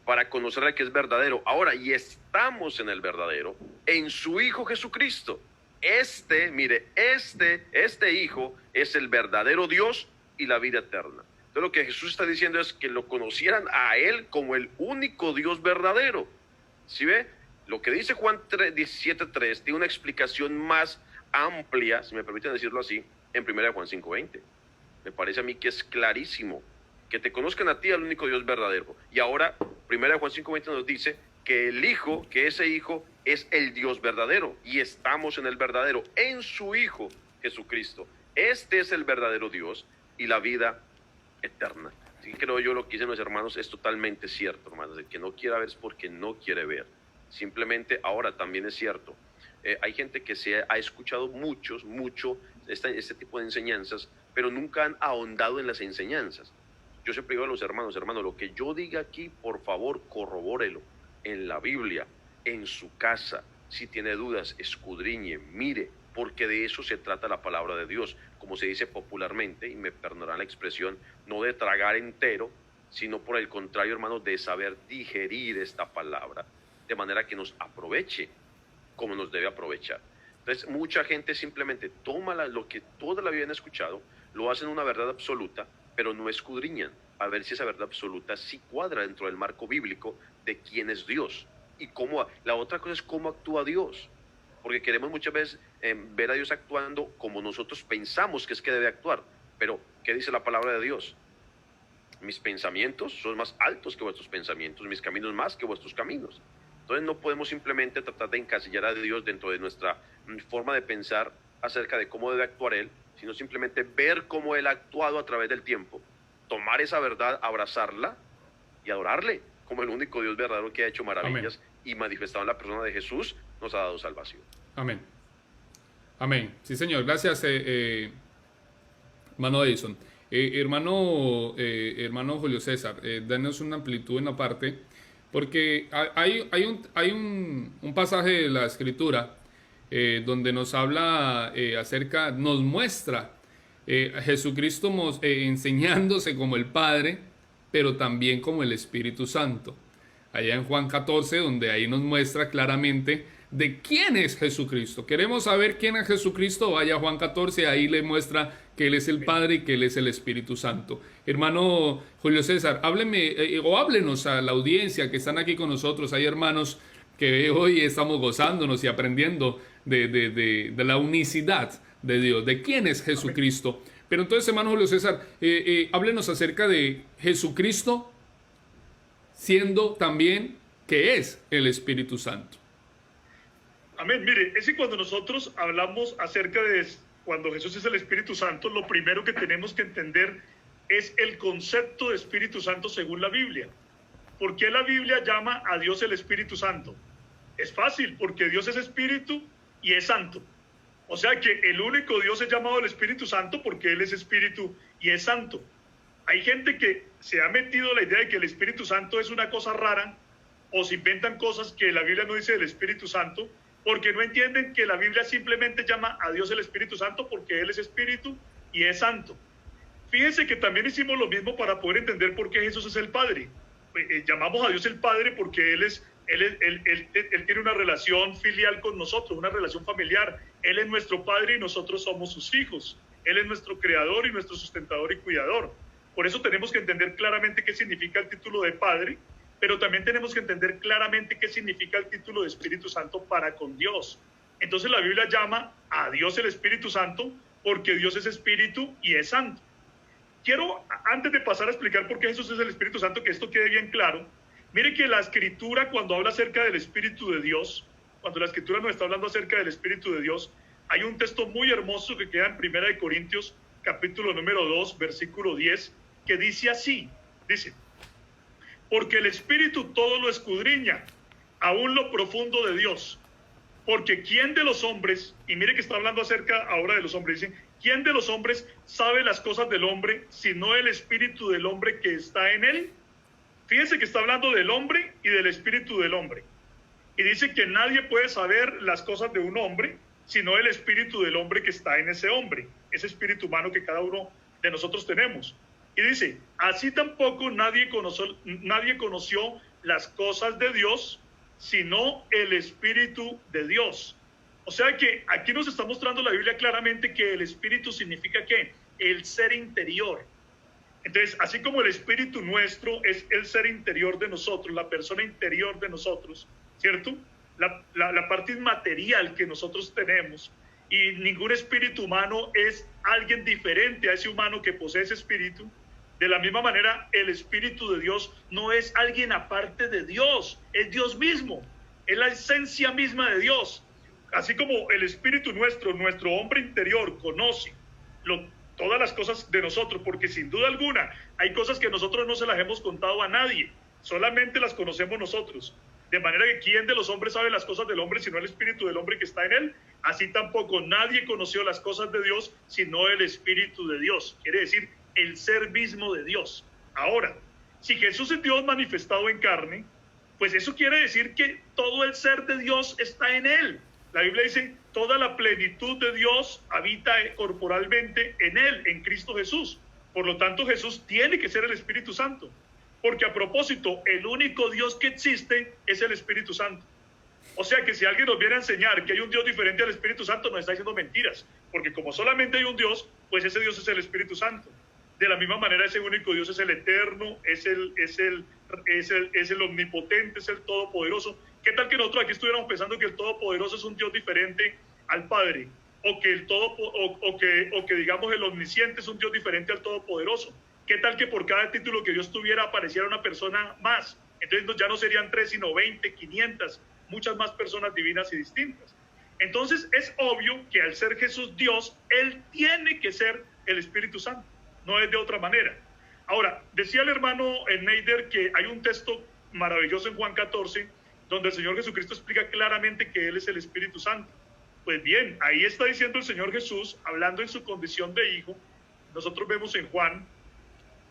para conocer al que es verdadero. Ahora, y estamos en el verdadero, en su Hijo Jesucristo. Mire, este Hijo es el verdadero Dios y la vida eterna. Entonces lo que Jesús está diciendo es que lo conocieran a Él como el único Dios verdadero. ¿Sí ve? Lo que dice Juan 17:3 tiene una explicación más amplia, si me permiten decirlo así, en 1 Juan 5:20. Me parece a mí que es clarísimo. Que te conozcan a ti, al único Dios verdadero. Y ahora, 1 Juan 5:20 nos dice que el Hijo, que ese Hijo es el Dios verdadero. Y estamos en el verdadero, en su Hijo Jesucristo. Este es el verdadero Dios y la vida eterna. Así que creo yo lo que dicen los hermanos es totalmente cierto, hermanos. El que no quiera ver es porque no quiere ver. Simplemente ahora también es cierto. Hay gente que ha escuchado mucho este tipo de enseñanzas, pero nunca han ahondado en las enseñanzas. Yo siempre digo a los hermanos, lo que yo diga aquí, por favor, corrobórelo en la Biblia, en su casa. Si tiene dudas, escudriñe, mire, porque de eso se trata la palabra de Dios, como se dice popularmente, y me perdonarán la expresión, no de tragar entero, sino por el contrario, hermanos, de saber digerir esta palabra, de manera que nos aproveche como nos debe aprovechar. Entonces, mucha gente simplemente toma lo que toda la vida han escuchado, lo hacen una verdad absoluta, pero no escudriñan a ver si esa verdad absoluta sí cuadra dentro del marco bíblico de quién es Dios. Y cómo, la otra cosa es cómo actúa Dios, porque queremos muchas veces ver a Dios actuando como nosotros pensamos que es que debe actuar, pero ¿qué dice la palabra de Dios? Mis pensamientos son más altos que vuestros pensamientos, mis caminos más que vuestros caminos. Entonces no podemos simplemente tratar de encasillar a Dios dentro de nuestra forma de pensar acerca de cómo debe actuar Él, sino simplemente ver cómo Él ha actuado a través del tiempo, tomar esa verdad, abrazarla y adorarle como el único Dios verdadero que ha hecho maravillas. Amén. Y manifestado en la persona de Jesús, nos ha dado salvación. Amén. Amén. Sí, Señor. Gracias, hermano Edison. Hermano Julio César, danos una amplitud en la parte, porque hay un pasaje de la Escritura donde nos habla nos muestra a Jesucristo enseñándose como el Padre, pero también como el Espíritu Santo. Allá en Juan 14, donde ahí nos muestra claramente de quién es Jesucristo. Queremos saber quién es Jesucristo, vaya a Juan 14, ahí le muestra que Él es el Padre y que Él es el Espíritu Santo. Hermano Julio César, háblenos a la audiencia que están aquí con nosotros. Hay hermanos que hoy estamos gozándonos y aprendiendo de la unicidad de Dios, de quién es Jesucristo. Pero entonces, hermano Julio César, háblenos acerca de Jesucristo, siendo también que es el Espíritu Santo. Amén. Mire, es que cuando nosotros hablamos acerca de cuando Jesús es el Espíritu Santo, lo primero que tenemos que entender es el concepto de Espíritu Santo según la Biblia. ¿Por qué la Biblia llama a Dios el Espíritu Santo? Es fácil, porque Dios es Espíritu y es Santo. O sea que el único Dios es llamado el Espíritu Santo porque Él es Espíritu y es Santo. Hay gente que se ha metido la idea de que el Espíritu Santo es una cosa rara, o se inventan cosas que la Biblia no dice del Espíritu Santo, porque no entienden que la Biblia simplemente llama a Dios el Espíritu Santo porque Él es Espíritu y es Santo. Fíjense que también hicimos lo mismo para poder entender por qué Jesús es el Padre. Llamamos a Dios el Padre porque Él tiene una relación filial con nosotros, una relación familiar. Él es nuestro Padre y nosotros somos sus hijos. Él es nuestro creador y nuestro sustentador y cuidador. Por eso tenemos que entender claramente qué significa el título de Padre, pero también tenemos que entender claramente qué significa el título de Espíritu Santo para con Dios. Entonces la Biblia llama a Dios el Espíritu Santo porque Dios es Espíritu y es Santo. Quiero, antes de pasar a explicar por qué Jesús es el Espíritu Santo, que esto quede bien claro. Mire que la Escritura, cuando habla acerca del Espíritu de Dios, cuando la Escritura nos está hablando acerca del Espíritu de Dios, hay un texto muy hermoso que queda en 1 Corintios, capítulo número 2, versículo 10, que dice así, dice: porque el Espíritu todo lo escudriña, aún lo profundo de Dios. Porque ¿quién de los hombres, y mire que está hablando acerca ahora de los hombres, dice, ¿quién de los hombres sabe las cosas del hombre, sino el Espíritu del hombre que está en él? Fíjense que está hablando del hombre y del Espíritu del hombre. Y dice que nadie puede saber las cosas de un hombre, sino el Espíritu del hombre que está en ese hombre, ese espíritu humano que cada uno de nosotros tenemos. Y dice, así tampoco nadie conoció las cosas de Dios, sino el Espíritu de Dios. O sea que aquí nos está mostrando la Biblia claramente que el Espíritu significa ¿qué? El ser interior. Entonces, así como el Espíritu nuestro es el ser interior de nosotros, la persona interior de nosotros, ¿cierto? La parte inmaterial que nosotros tenemos, y ningún espíritu humano es alguien diferente a ese humano que posee ese espíritu. De la misma manera, el Espíritu de Dios no es alguien aparte de Dios, es Dios mismo, es la esencia misma de Dios. Así como el Espíritu nuestro hombre interior, conoce todas las cosas de nosotros, porque sin duda alguna hay cosas que nosotros no se las hemos contado a nadie, solamente las conocemos nosotros. De manera que ¿quién de los hombres sabe las cosas del hombre sino el espíritu del hombre que está en él? Así tampoco nadie conoció las cosas de Dios sino el espíritu de Dios, quiere decir el ser mismo de Dios. Ahora, si Jesús es Dios manifestado en carne, pues eso quiere decir que todo el ser de Dios está en él. La Biblia dice, toda la plenitud de Dios habita corporalmente en él, en Cristo Jesús. Por lo tanto, Jesús tiene que ser el Espíritu Santo. Porque a propósito, el único Dios que existe es el Espíritu Santo. O sea que si alguien nos viene a enseñar que hay un Dios diferente al Espíritu Santo, nos está diciendo mentiras. Porque como solamente hay un Dios, pues ese Dios es el Espíritu Santo. De la misma manera, ese único Dios es el eterno, es el omnipotente, es el todopoderoso. ¿Qué tal que nosotros aquí estuviéramos pensando que el todopoderoso es un Dios diferente al Padre? O que digamos el omnisciente es un Dios diferente al todopoderoso. ¿Qué tal que por cada título que Dios tuviera apareciera una persona más? Entonces ya no serían 3, sino 20, 500, muchas más personas divinas y distintas. Entonces es obvio que al ser Jesús Dios, Él tiene que ser el Espíritu Santo. No es de otra manera. Ahora, decía el hermano Neider que hay un texto maravilloso en Juan 14, donde el Señor Jesucristo explica claramente que Él es el Espíritu Santo. Pues bien, ahí está diciendo el Señor Jesús, hablando en su condición de hijo. Nosotros vemos en Juan,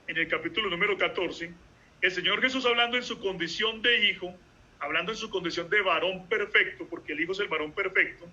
en el capítulo número 14, el Señor Jesús hablando en su condición de hijo, hablando en su condición de varón perfecto, porque el hijo es el varón perfecto.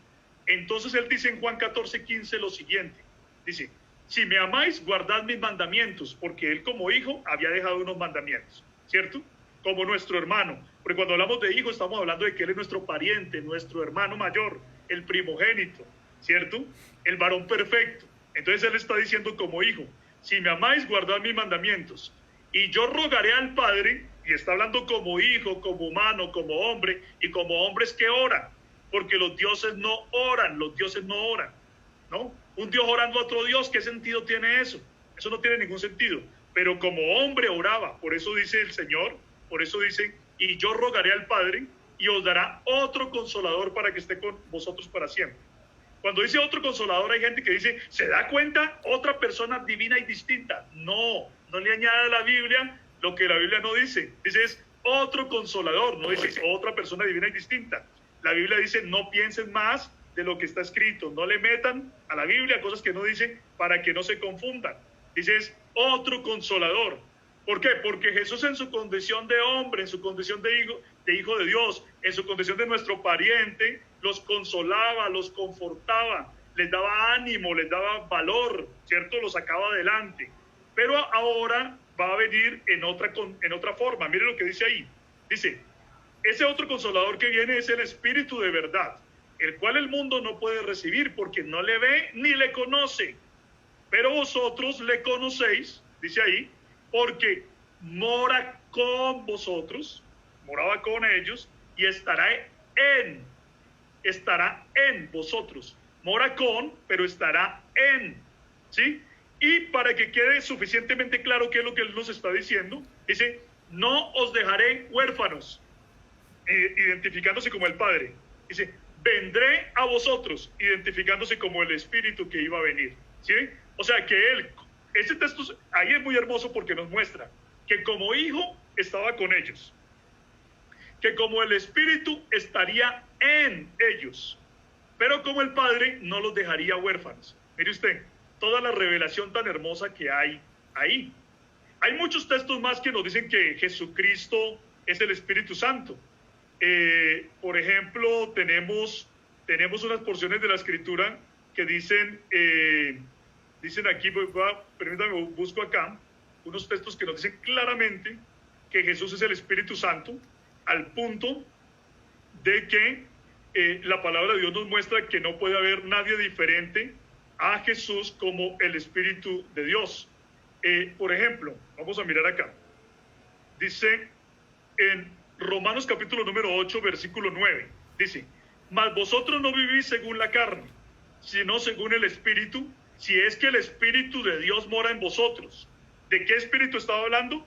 Entonces Él dice en Juan 14:15 lo siguiente, dice, si me amáis, guardad mis mandamientos, porque Él como hijo había dejado unos mandamientos, ¿cierto? Como nuestro hermano, porque cuando hablamos de hijo estamos hablando de que Él es nuestro pariente, nuestro hermano mayor, el primogénito, ¿cierto? El varón perfecto. Entonces Él está diciendo como hijo, si me amáis, guardad mis mandamientos, y yo rogaré al Padre, y está hablando como hijo, como humano, como hombre, y como hombres que oran, porque los dioses no oran, ¿no? Un Dios orando a otro Dios, ¿qué sentido tiene eso? Eso no tiene ningún sentido. Pero como hombre oraba, por eso dice el Señor, por eso dice, y yo rogaré al Padre y os dará otro consolador para que esté con vosotros para siempre. Cuando dice otro consolador hay gente que dice, ¿se da cuenta? Otra persona divina y distinta. No le añade a la Biblia lo que la Biblia no dice. Dice es otro consolador, no dice otra persona divina y distinta. La Biblia dice, no piensen más de lo que está escrito, no le metan a la Biblia cosas que no dice para que no se confundan. Dice es otro consolador. ¿Por qué? Porque Jesús en su condición de hombre, en su condición de hijo de Dios, en su condición de nuestro pariente, los consolaba, los confortaba, les daba ánimo, les daba valor, ¿cierto? Los sacaba adelante. Pero ahora va a venir en otra forma. Mire lo que dice ahí. Dice, ese otro consolador que viene es el Espíritu de verdad, el cual el mundo no puede recibir porque no le ve ni le conoce. Pero vosotros le conocéis, dice ahí, porque mora con vosotros, moraba con ellos, y estará en vosotros. Mora con, pero estará en, ¿sí? Y para que quede suficientemente claro qué es lo que Él nos está diciendo, dice, no os dejaré huérfanos, identificándose como el Padre. Dice, vendré a vosotros, identificándose como el Espíritu que iba a venir, ¿sí? O sea que Él, este texto ahí es muy hermoso porque nos muestra que como hijo estaba con ellos, que como el Espíritu estaría en ellos, pero como el Padre no los dejaría huérfanos. Mire usted, toda la revelación tan hermosa que hay ahí. Hay muchos textos más que nos dicen que Jesucristo es el Espíritu Santo. Por ejemplo, tenemos unas porciones de la Escritura que dicen aquí, permítanme, busco acá, unos textos que nos dicen claramente que Jesús es el Espíritu Santo, al punto de que la palabra de Dios nos muestra que no puede haber nadie diferente a Jesús como el Espíritu de Dios. Por ejemplo, vamos a mirar acá. Dice en Romanos capítulo número 8, versículo 9, dice, mas vosotros no vivís según la carne, sino según el Espíritu, si es que el Espíritu de Dios mora en vosotros. ¿De qué Espíritu estaba hablando?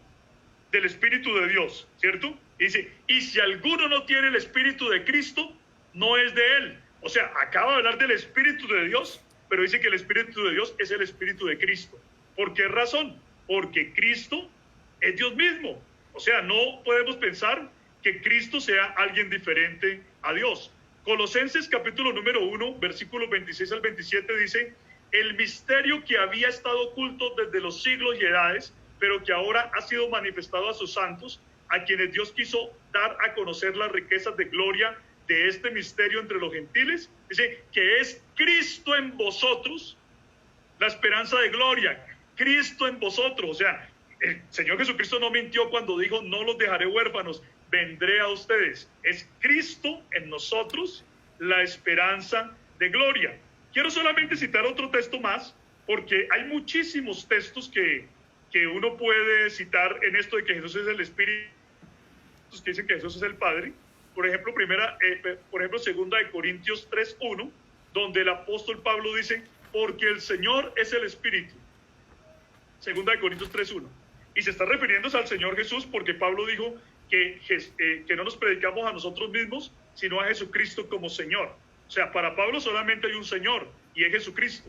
Del Espíritu de Dios, ¿cierto? Dice, y si alguno no tiene el Espíritu de Cristo, no es de él. O sea, acaba de hablar del Espíritu de Dios, pero dice que el Espíritu de Dios es el Espíritu de Cristo. ¿Por qué razón? Porque Cristo es Dios mismo. O sea, no podemos pensar que Cristo sea alguien diferente a Dios. Colosenses capítulo número 1, versículos 26 al 27 dice: el misterio que había estado oculto desde los siglos y edades, pero que ahora ha sido manifestado a sus santos, a quienes Dios quiso dar a conocer las riquezas de gloria de este misterio entre los gentiles, dice que es Cristo en vosotros, la esperanza de gloria. Cristo en vosotros, o sea, el Señor Jesucristo no mintió cuando dijo: no los dejaré huérfanos, vendré a ustedes. Es Cristo en nosotros, la esperanza de gloria. Quiero solamente citar otro texto más, porque hay muchísimos textos que uno puede citar en esto de que Jesús es el Espíritu, que dicen que Jesús es el Padre. Por ejemplo, segunda de Corintios 3:1, donde el apóstol Pablo dice: porque el Señor es el Espíritu. Segunda de Corintios 3:1. Y se está refiriéndose al Señor Jesús, porque Pablo dijo que no nos predicamos a nosotros mismos, sino a Jesucristo como Señor. O sea, para Pablo solamente hay un Señor, y es Jesucristo.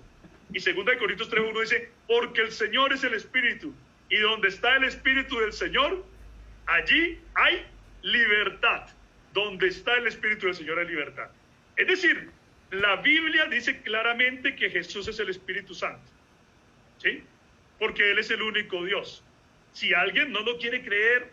Y segunda de Corintios 3:1 dice: porque el Señor es el Espíritu, y donde está el Espíritu del Señor, allí hay libertad. Donde está el Espíritu del Señor hay libertad. Es decir, la Biblia dice claramente que Jesús es el Espíritu Santo, ¿sí? Porque Él es el único Dios. Si alguien no lo quiere creer,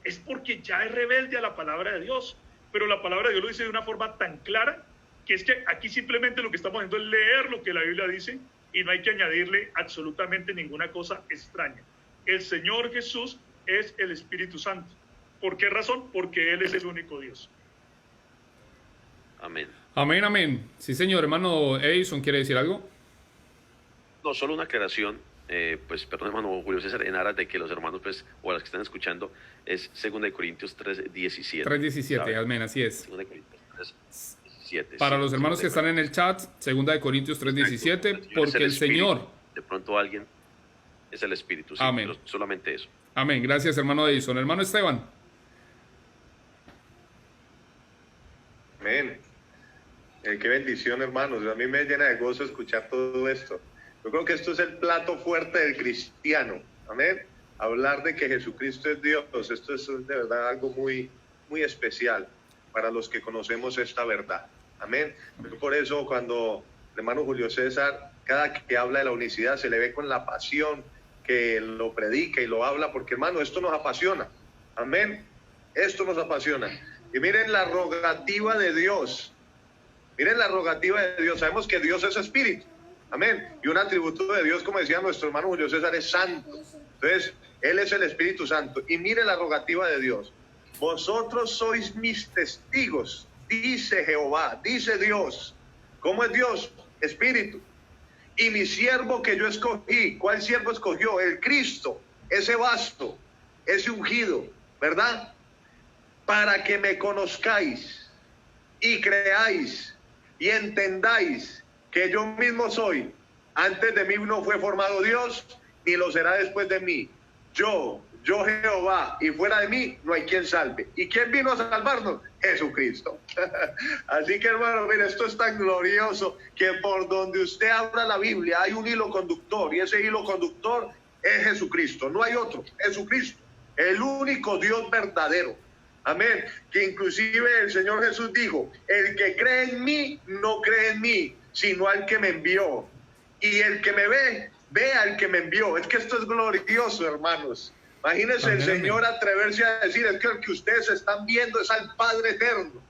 es porque ya es rebelde a la palabra de Dios. Pero la palabra de Dios lo dice de una forma tan clara, que es que aquí simplemente lo que estamos haciendo es leer lo que la Biblia dice, y no hay que añadirle absolutamente ninguna cosa extraña. El Señor Jesús es el Espíritu Santo. ¿Por qué razón? Porque Él es el único Dios. Amén. Amén, amén. Sí, señor. Hermano Edison, ¿quiere decir algo? No, solo una aclaración, pues, perdón, hermano Julio César, en aras de que los hermanos, pues, o las que están escuchando, es 2 Corintios 3:17. 3:17, amén, así es. 2 Corintios 3:17. Para los hermanos que están en el chat, 2 Corintios 3:17, porque el Señor... De pronto alguien es el Espíritu, sí, amén. pero solamente eso. Amén, gracias hermano Edison. Hermano Esteban. Amén. Qué bendición, hermanos. A mí me llena de gozo escuchar todo esto. Yo creo que esto es el plato fuerte del cristiano. Amén. Hablar de que Jesucristo es Dios. Esto es de verdad algo muy, muy especial para los que conocemos esta verdad. Amén. Por eso cuando el hermano Julio César, cada que habla de la unicidad, se le ve con la pasión que lo predica y lo habla, porque hermano, esto nos apasiona. Amén. Esto nos apasiona. Y miren la rogativa de Dios. Miren la rogativa de Dios. Sabemos que Dios es espíritu. Amén. Y un atributo de Dios, como decía nuestro hermano Julio César, es santo. Entonces, Él es el Espíritu Santo. Y miren la rogativa de Dios. Vosotros sois mis testigos, dice Jehová, dice Dios. ¿Cómo es Dios? Espíritu. Y mi siervo que yo escogí. ¿Cuál siervo escogió? El Cristo. Ese vasto, ese ungido, ¿verdad? Para que me conozcáis y creáis y entendáis que yo mismo soy. Antes de mí no fue formado Dios, ni lo será después de mí. Yo Jehová, y fuera de mí no hay quien salve. ¿Y quién vino a salvarnos? Jesucristo. Así que hermano, mire, esto es tan glorioso que por donde usted abra la Biblia hay un hilo conductor, y ese hilo conductor es Jesucristo. No hay otro, Jesucristo, el único Dios verdadero. Amén. Que inclusive el Señor Jesús dijo: el que cree en mí no cree en mí, sino al que me envió. Y el que me ve, ve al que me envió. Es que esto es glorioso, hermanos. Imagínense el Señor atreverse a decir: es que el que ustedes están viendo es al Padre eterno,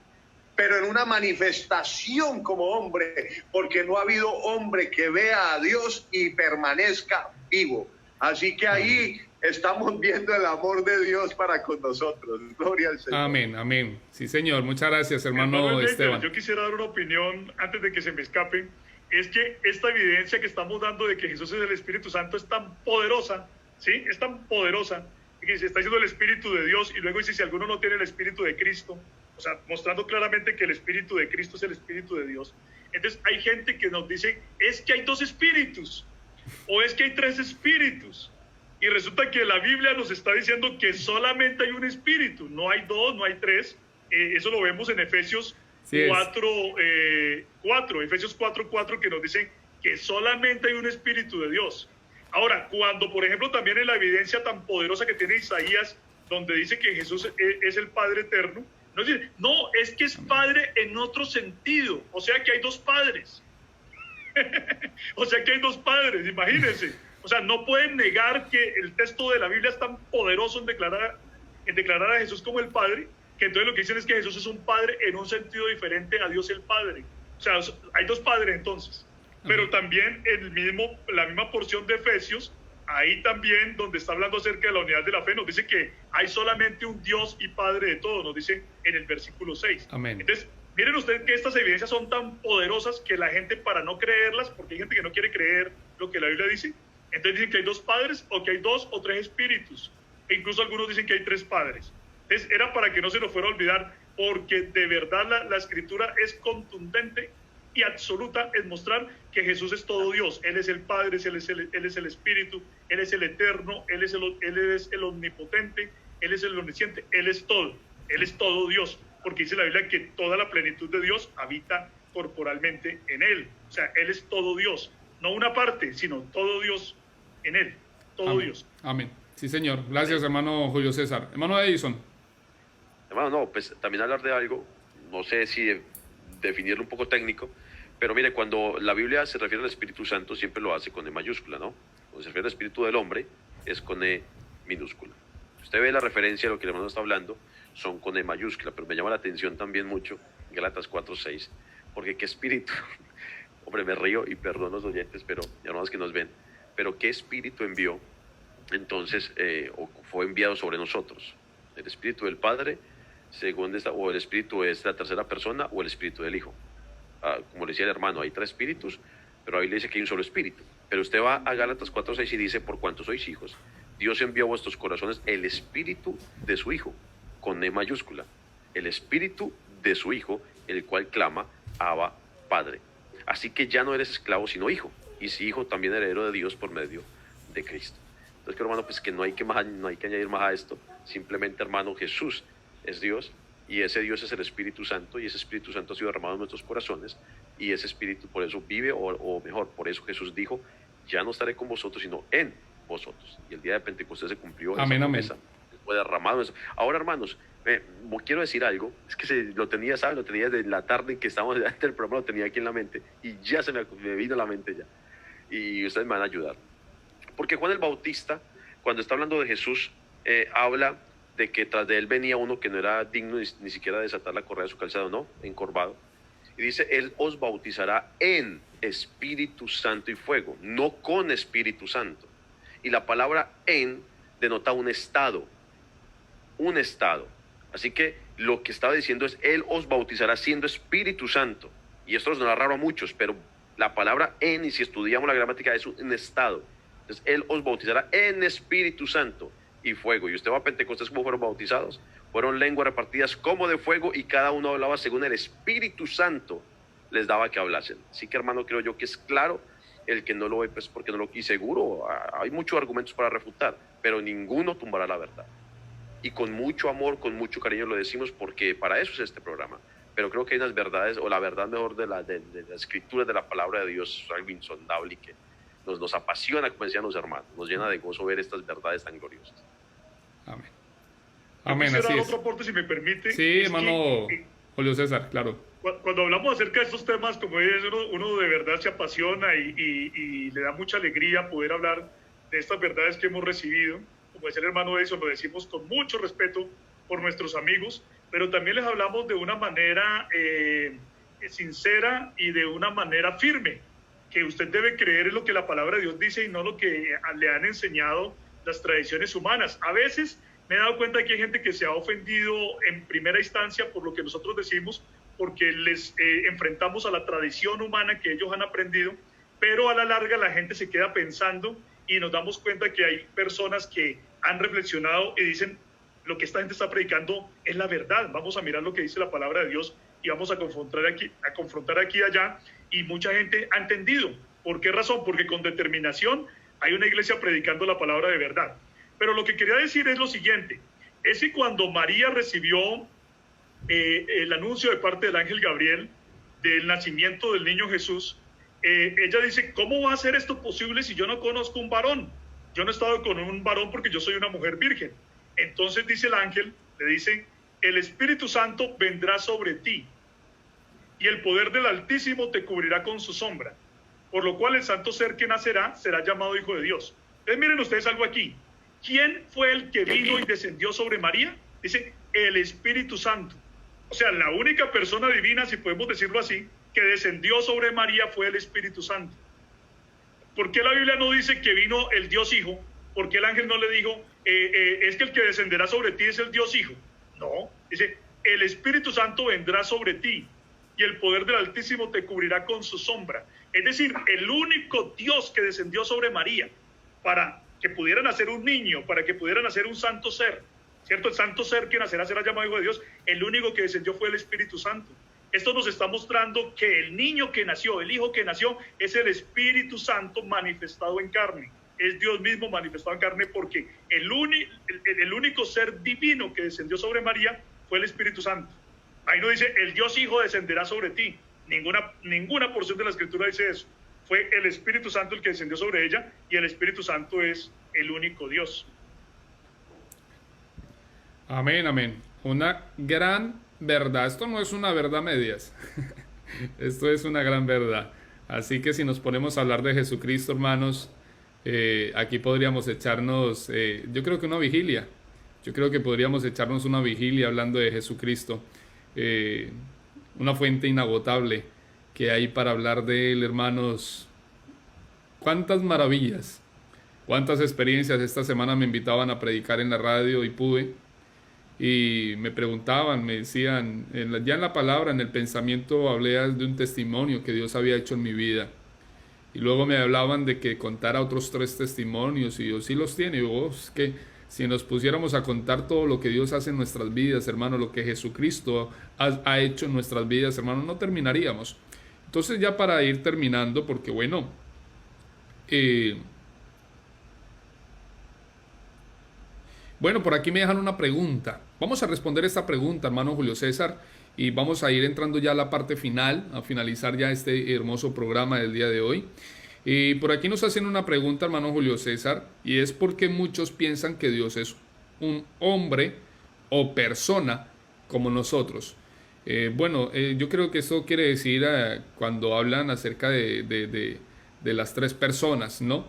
pero en una manifestación como hombre, porque no ha habido hombre que vea a Dios y permanezca vivo. Así que ahí estamos viendo el amor de Dios para con nosotros. Gloria al Señor. Amén, amén. Sí, señor. Muchas gracias, hermano Esteban. Yo quisiera dar una opinión antes de que se me escape. Es que esta evidencia que estamos dando de que Jesús es el Espíritu Santo es tan poderosa, ¿sí? Es tan poderosa que se está diciendo el Espíritu de Dios, y luego dice: si alguno no tiene el Espíritu de Cristo, o sea, mostrando claramente que el Espíritu de Cristo es el Espíritu de Dios. Entonces hay gente que nos dice: es que hay 2 espíritus, o es que hay 3 espíritus. Y resulta que la Biblia nos está diciendo que solamente hay un espíritu, no hay 2, no hay 3. Eso lo vemos en Efesios 4:4, Efesios 4:4, que nos dice que solamente hay un Espíritu de Dios. Ahora, cuando, por ejemplo, también en la evidencia tan poderosa que tiene Isaías, donde dice que Jesús es el Padre eterno, no dice, no, es que es Padre en otro sentido, o sea que hay dos padres. O sea que hay dos padres, imagínense. O sea, no pueden negar que el texto de la Biblia es tan poderoso en declarar a Jesús como el Padre, que entonces lo que dicen es que Jesús es un Padre en un sentido diferente a Dios el Padre. O sea, hay dos padres entonces. Pero también la misma porción de Efesios, ahí también donde está hablando acerca de la unidad de la fe, nos dice que hay solamente un Dios y Padre de todos, nos dice en el versículo 6. Amén. Entonces, miren ustedes que estas evidencias son tan poderosas que la gente, para no creerlas, porque hay gente que no quiere creer lo que la Biblia dice, entonces dicen que hay dos padres o que hay dos o tres espíritus. E incluso algunos dicen que hay tres padres. Entonces, era para que no se nos fuera a olvidar, porque de verdad la Escritura es contundente y absoluta en mostrar que Jesús es todo Dios. Él es el Padre, Él es el Espíritu, Él es el Eterno, Él es el Omnipotente, Él es el Omnisciente, Él es todo Dios, porque dice la Biblia que toda la plenitud de Dios habita corporalmente en Él. O sea, Él es todo Dios, no una parte, sino todo Dios en Él, todo Amén. Dios. Amén. Sí, señor. Gracias, hermano Julio César. Hermano Edison. Hermano, no, pues también hablar de algo, no sé si definirlo un poco técnico, pero mire, cuando la Biblia se refiere al Espíritu Santo, siempre lo hace con E mayúscula, ¿no? Cuando se refiere al Espíritu del hombre, es con E minúscula. Si usted ve la referencia de lo que el hermano está hablando, son con E mayúscula, pero me llama la atención también mucho Gálatas 4:6, porque qué espíritu, hombre, me río y perdón los oyentes, pero hermanos que nos ven, pero qué espíritu envió, entonces, o fue enviado sobre nosotros, el Espíritu del Padre, según o el Espíritu es la tercera persona, o el Espíritu del Hijo. Como le decía el hermano, hay tres espíritus, pero ahí le dice que hay un solo espíritu. Pero usted va a Gálatas 4:6 y dice, por cuanto sois hijos, Dios envió a vuestros corazones el espíritu de su Hijo, con E mayúscula, el espíritu de su Hijo, el cual clama, Abba, Padre. Así que ya no eres esclavo, sino hijo, y si hijo, también heredero de Dios por medio de Cristo. Entonces, hermano, pues que no hay que añadir más a esto, simplemente, hermano, Jesús es Dios, y ese Dios es el Espíritu Santo, y ese Espíritu Santo ha sido derramado en nuestros corazones, y ese Espíritu por eso vive, o mejor, por eso Jesús dijo, ya no estaré con vosotros, sino en vosotros. Y el día de Pentecostés se cumplió esa promesa, fue derramado eso. Ahora, hermanos, quiero decir algo, es que lo tenía, ¿saben? Lo tenía desde la tarde en que estábamos antes del programa, lo tenía aquí en la mente, y ya se me vino a la mente ya, y ustedes me van a ayudar. Porque Juan el Bautista, cuando está hablando de Jesús, habla de que tras de él venía uno que no era digno ni siquiera de desatar la correa de su calzado, no, encorvado. Y dice, él os bautizará en Espíritu Santo y fuego, no con Espíritu Santo. Y la palabra en denota un estado. Así que lo que estaba diciendo es, él os bautizará siendo Espíritu Santo. Y esto nos da raro a muchos, pero la palabra en, y si estudiamos la gramática, es un estado. Entonces, él os bautizará en Espíritu Santo y fuego. Y usted va a Pentecostés, ¿cómo fueron bautizados? Fueron lenguas repartidas como de fuego, y cada uno hablaba según el Espíritu Santo les daba que hablasen. Así que, hermano, creo yo que es claro. El que no lo ve, pues porque no lo... Y seguro, hay muchos argumentos para refutar, pero ninguno tumbará la verdad. Y con mucho amor, con mucho cariño lo decimos, porque para eso es este programa. Pero creo que hay unas verdades, o la verdad mejor de las escrituras, de la palabra de Dios, algo insondable y que nos apasiona, como decían los hermanos, nos llena de gozo ver estas verdades tan gloriosas. Amén. Amén, así es. Otro aporte, si me permite. Sí, hermano Julio César, claro. Cuando hablamos acerca de estos temas, como es, uno de verdad se apasiona y le da mucha alegría poder hablar de estas verdades que hemos recibido. Como decía el hermano Edison, lo decimos con mucho respeto por nuestros amigos, pero también les hablamos de una manera sincera y de una manera firme, que usted debe creer en lo que la palabra de Dios dice y no lo que le han enseñado las tradiciones humanas. A veces me he dado cuenta de que hay gente que se ha ofendido en primera instancia por lo que nosotros decimos, porque les enfrentamos a la tradición humana que ellos han aprendido, pero a la larga la gente se queda pensando y nos damos cuenta que hay personas que han reflexionado y dicen, lo que esta gente está predicando es la verdad, vamos a mirar lo que dice la palabra de Dios y vamos a confrontar aquí y allá, y mucha gente ha entendido. ¿Por qué razón? Porque con determinación hay una iglesia predicando la palabra de verdad. Pero lo que quería decir es lo siguiente, es que cuando María recibió el anuncio de parte del ángel Gabriel del nacimiento del niño Jesús, ella dice, ¿cómo va a ser esto posible si yo no conozco un varón? Yo no he estado con un varón porque yo soy una mujer virgen. Entonces dice el ángel, le dice, el Espíritu Santo vendrá sobre ti y el poder del Altísimo te cubrirá con su sombra, por lo cual el santo ser que nacerá será llamado Hijo de Dios. Entonces miren ustedes algo aquí. ¿Quién fue el que vino y descendió sobre María? Dice, el Espíritu Santo. O sea, la única persona divina, si podemos decirlo así, que descendió sobre María fue el Espíritu Santo. ¿Por qué la Biblia no dice que vino el Dios Hijo? ¿Por qué el ángel no le dijo, es que el que descenderá sobre ti es el Dios Hijo? No, dice, el Espíritu Santo vendrá sobre ti y el poder del Altísimo te cubrirá con su sombra. Es decir, el único Dios que descendió sobre María para que pudiera nacer un niño, para que pudiera nacer un santo ser, ¿cierto? El santo ser que nacerá será llamado Hijo de Dios. El único que descendió fue el Espíritu Santo. Esto nos está mostrando que el niño que nació, el hijo que nació, es el Espíritu Santo manifestado en carne. Es Dios mismo manifestado en carne, porque el único ser divino que descendió sobre María fue el Espíritu Santo. Ahí no dice, el Dios Hijo descenderá sobre ti. Ninguna porción de la Escritura dice eso. Fue el Espíritu Santo el que descendió sobre ella, y el Espíritu Santo es el único Dios. Amén, amén. Una gran verdad. Esto no es una verdad medias. Esto es una gran verdad. Así que si nos ponemos a hablar de Jesucristo, hermanos, aquí podríamos echarnos, yo creo que una vigilia. Yo creo que podríamos echarnos una vigilia hablando de Jesucristo. Una fuente inagotable que hay para hablar de él, hermanos. Cuántas maravillas, cuántas experiencias. Esta semana me invitaban a predicar en la radio y pude. Y me preguntaban, me decían, ya en la palabra, en el pensamiento, hablé de un testimonio que Dios había hecho en mi vida. Y luego me hablaban de que contara otros 3 testimonios, y Dios sí los tiene. Y yo, es que si nos pusiéramos a contar todo lo que Dios hace en nuestras vidas, hermano, lo que Jesucristo ha hecho en nuestras vidas, hermano, no terminaríamos. Entonces, ya para ir terminando, porque bueno, bueno, por aquí me dejan una pregunta. Vamos a responder esta pregunta, hermano Julio César, y vamos a ir entrando ya a la parte final, a finalizar ya este hermoso programa del día de hoy. Y por aquí nos hacen una pregunta, hermano Julio César, y es porque muchos piensan que Dios es un hombre o persona como nosotros. Yo creo que eso quiere decir cuando hablan acerca de las 3 personas, ¿no?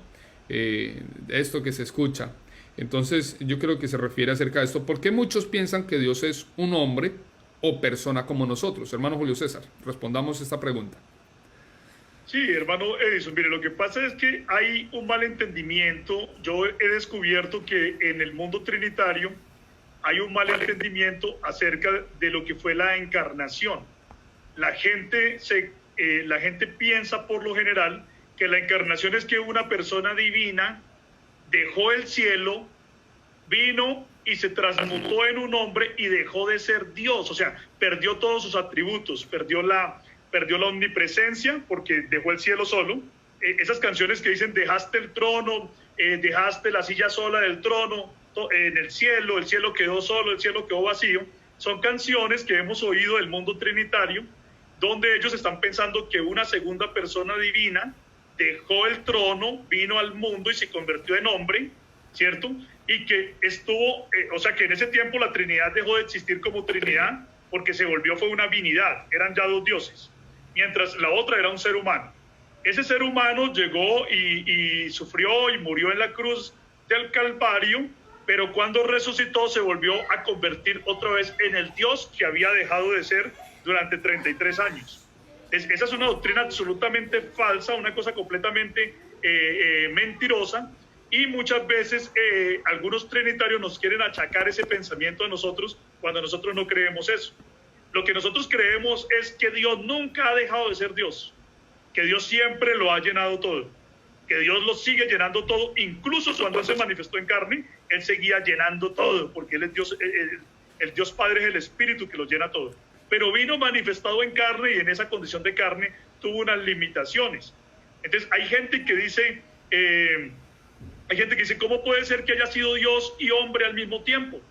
Esto que se escucha. Entonces yo creo que se refiere acerca de esto. ¿Por qué muchos piensan que Dios es un hombre o persona como nosotros? Hermano Julio César, respondamos esta pregunta. Sí, hermano Edison, mire, lo que pasa es que hay un malentendimiento. Yo he descubierto que en el mundo trinitario hay un malentendimiento acerca de lo que fue la encarnación. La gente piensa por lo general que la encarnación es que una persona divina dejó el cielo, vino y se transmutó en un hombre y dejó de ser Dios. O sea, perdió todos sus atributos, perdió la omnipresencia porque dejó el cielo solo. Esas canciones que dicen, dejaste el trono, dejaste la silla sola del trono en el cielo quedó solo, el cielo quedó vacío, son canciones que hemos oído del mundo trinitario, donde ellos están pensando que una segunda persona divina dejó el trono, vino al mundo y se convirtió en hombre, ¿cierto? Y que estuvo, o sea que en ese tiempo la Trinidad dejó de existir como Trinidad porque se volvió, fue una binidad, eran ya 2 dioses, mientras la otra era un ser humano. Ese ser humano llegó y sufrió y murió en la cruz del Calvario, pero cuando resucitó se volvió a convertir otra vez en el Dios que había dejado de ser durante 33 años. Esa es una doctrina absolutamente falsa, una cosa completamente mentirosa, y muchas veces algunos trinitarios nos quieren achacar ese pensamiento a nosotros cuando nosotros no creemos eso. Lo que nosotros creemos es que Dios nunca ha dejado de ser Dios, que Dios siempre lo ha llenado todo, que Dios lo sigue llenando todo, incluso cuando Él se manifestó en carne, Él seguía llenando todo, porque Él es Dios, el Dios Padre es el Espíritu que lo llena todo. Pero vino manifestado en carne y en esa condición de carne tuvo unas limitaciones. Entonces hay gente que dice, ¿cómo puede ser que haya sido Dios y hombre al mismo tiempo?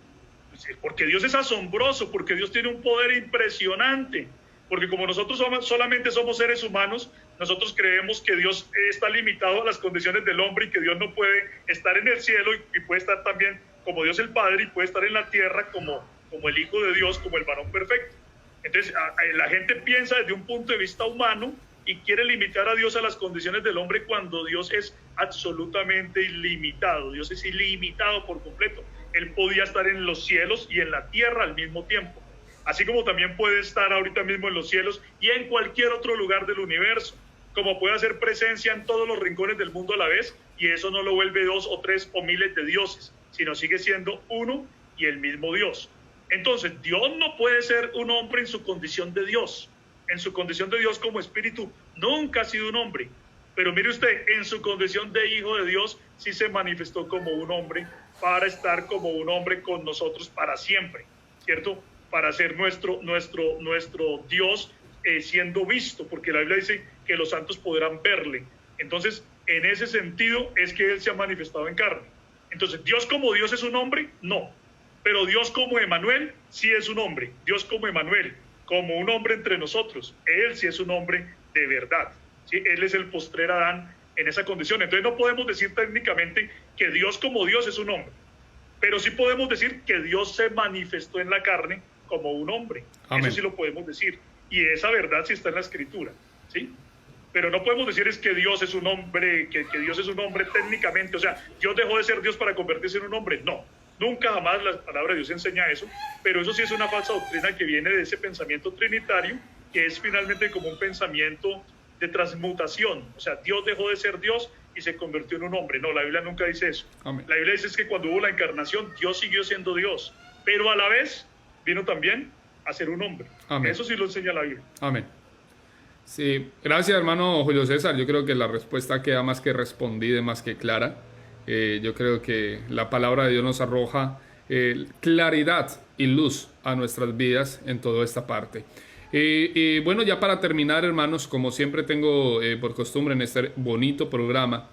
Pues porque Dios es asombroso, porque Dios tiene un poder impresionante, Porque como nosotros solamente somos seres humanos, nosotros creemos que Dios está limitado a las condiciones del hombre y que Dios no puede estar en el cielo y puede estar también como Dios el Padre y puede estar en la tierra como el Hijo de Dios, como el varón perfecto. Entonces la gente piensa desde un punto de vista humano y quiere limitar a Dios a las condiciones del hombre cuando Dios es absolutamente ilimitado. Dios es ilimitado por completo. Él podía estar en los cielos y en la tierra al mismo tiempo. Así como también puede estar ahorita mismo en los cielos y en cualquier otro lugar del universo. Como puede hacer presencia en todos los rincones del mundo a la vez, y eso no lo vuelve 2 o 3 o miles de dioses, sino sigue siendo uno y el mismo Dios. Entonces, Dios no puede ser un hombre en su condición de Dios. En su condición de Dios como espíritu, nunca ha sido un hombre. Pero mire usted, en su condición de hijo de Dios, sí se manifestó como un hombre para estar como un hombre con nosotros para siempre, ¿cierto? Para ser nuestro Dios siendo visto, porque la Biblia dice que los santos podrán verle. Entonces, en ese sentido es que Él se ha manifestado en carne. Entonces, ¿Dios como Dios es un hombre? No. Pero Dios como Emanuel sí es un hombre. Dios como Emanuel, como un hombre entre nosotros. Él sí es un hombre de verdad. ¿Sí? Él es el postrer Adán en esa condición. Entonces no podemos decir técnicamente que Dios como Dios es un hombre. Pero sí podemos decir que Dios se manifestó en la carne como un hombre. Amén. Eso sí lo podemos decir. Y esa verdad sí está en la Escritura. ¿Sí? Pero no podemos decir es que Dios es un hombre, que Dios es un hombre técnicamente. O sea, Dios dejó de ser Dios para convertirse en un hombre. No. Nunca jamás la palabra de Dios enseña eso, pero eso sí es una falsa doctrina que viene de ese pensamiento trinitario, que es finalmente como un pensamiento de transmutación. O sea, Dios dejó de ser Dios y se convirtió en un hombre. No, la Biblia nunca dice eso. Amén. La Biblia dice es que cuando hubo la encarnación, Dios siguió siendo Dios, pero a la vez vino también a ser un hombre. Amén. Eso sí lo enseña la Biblia. Amén. Sí, gracias hermano Julio César. Yo creo que la respuesta queda más que respondida, más que clara. Yo creo que la palabra de Dios nos arroja claridad y luz a nuestras vidas en toda esta parte. Bueno, ya para terminar, hermanos, como siempre tengo por costumbre en este bonito programa,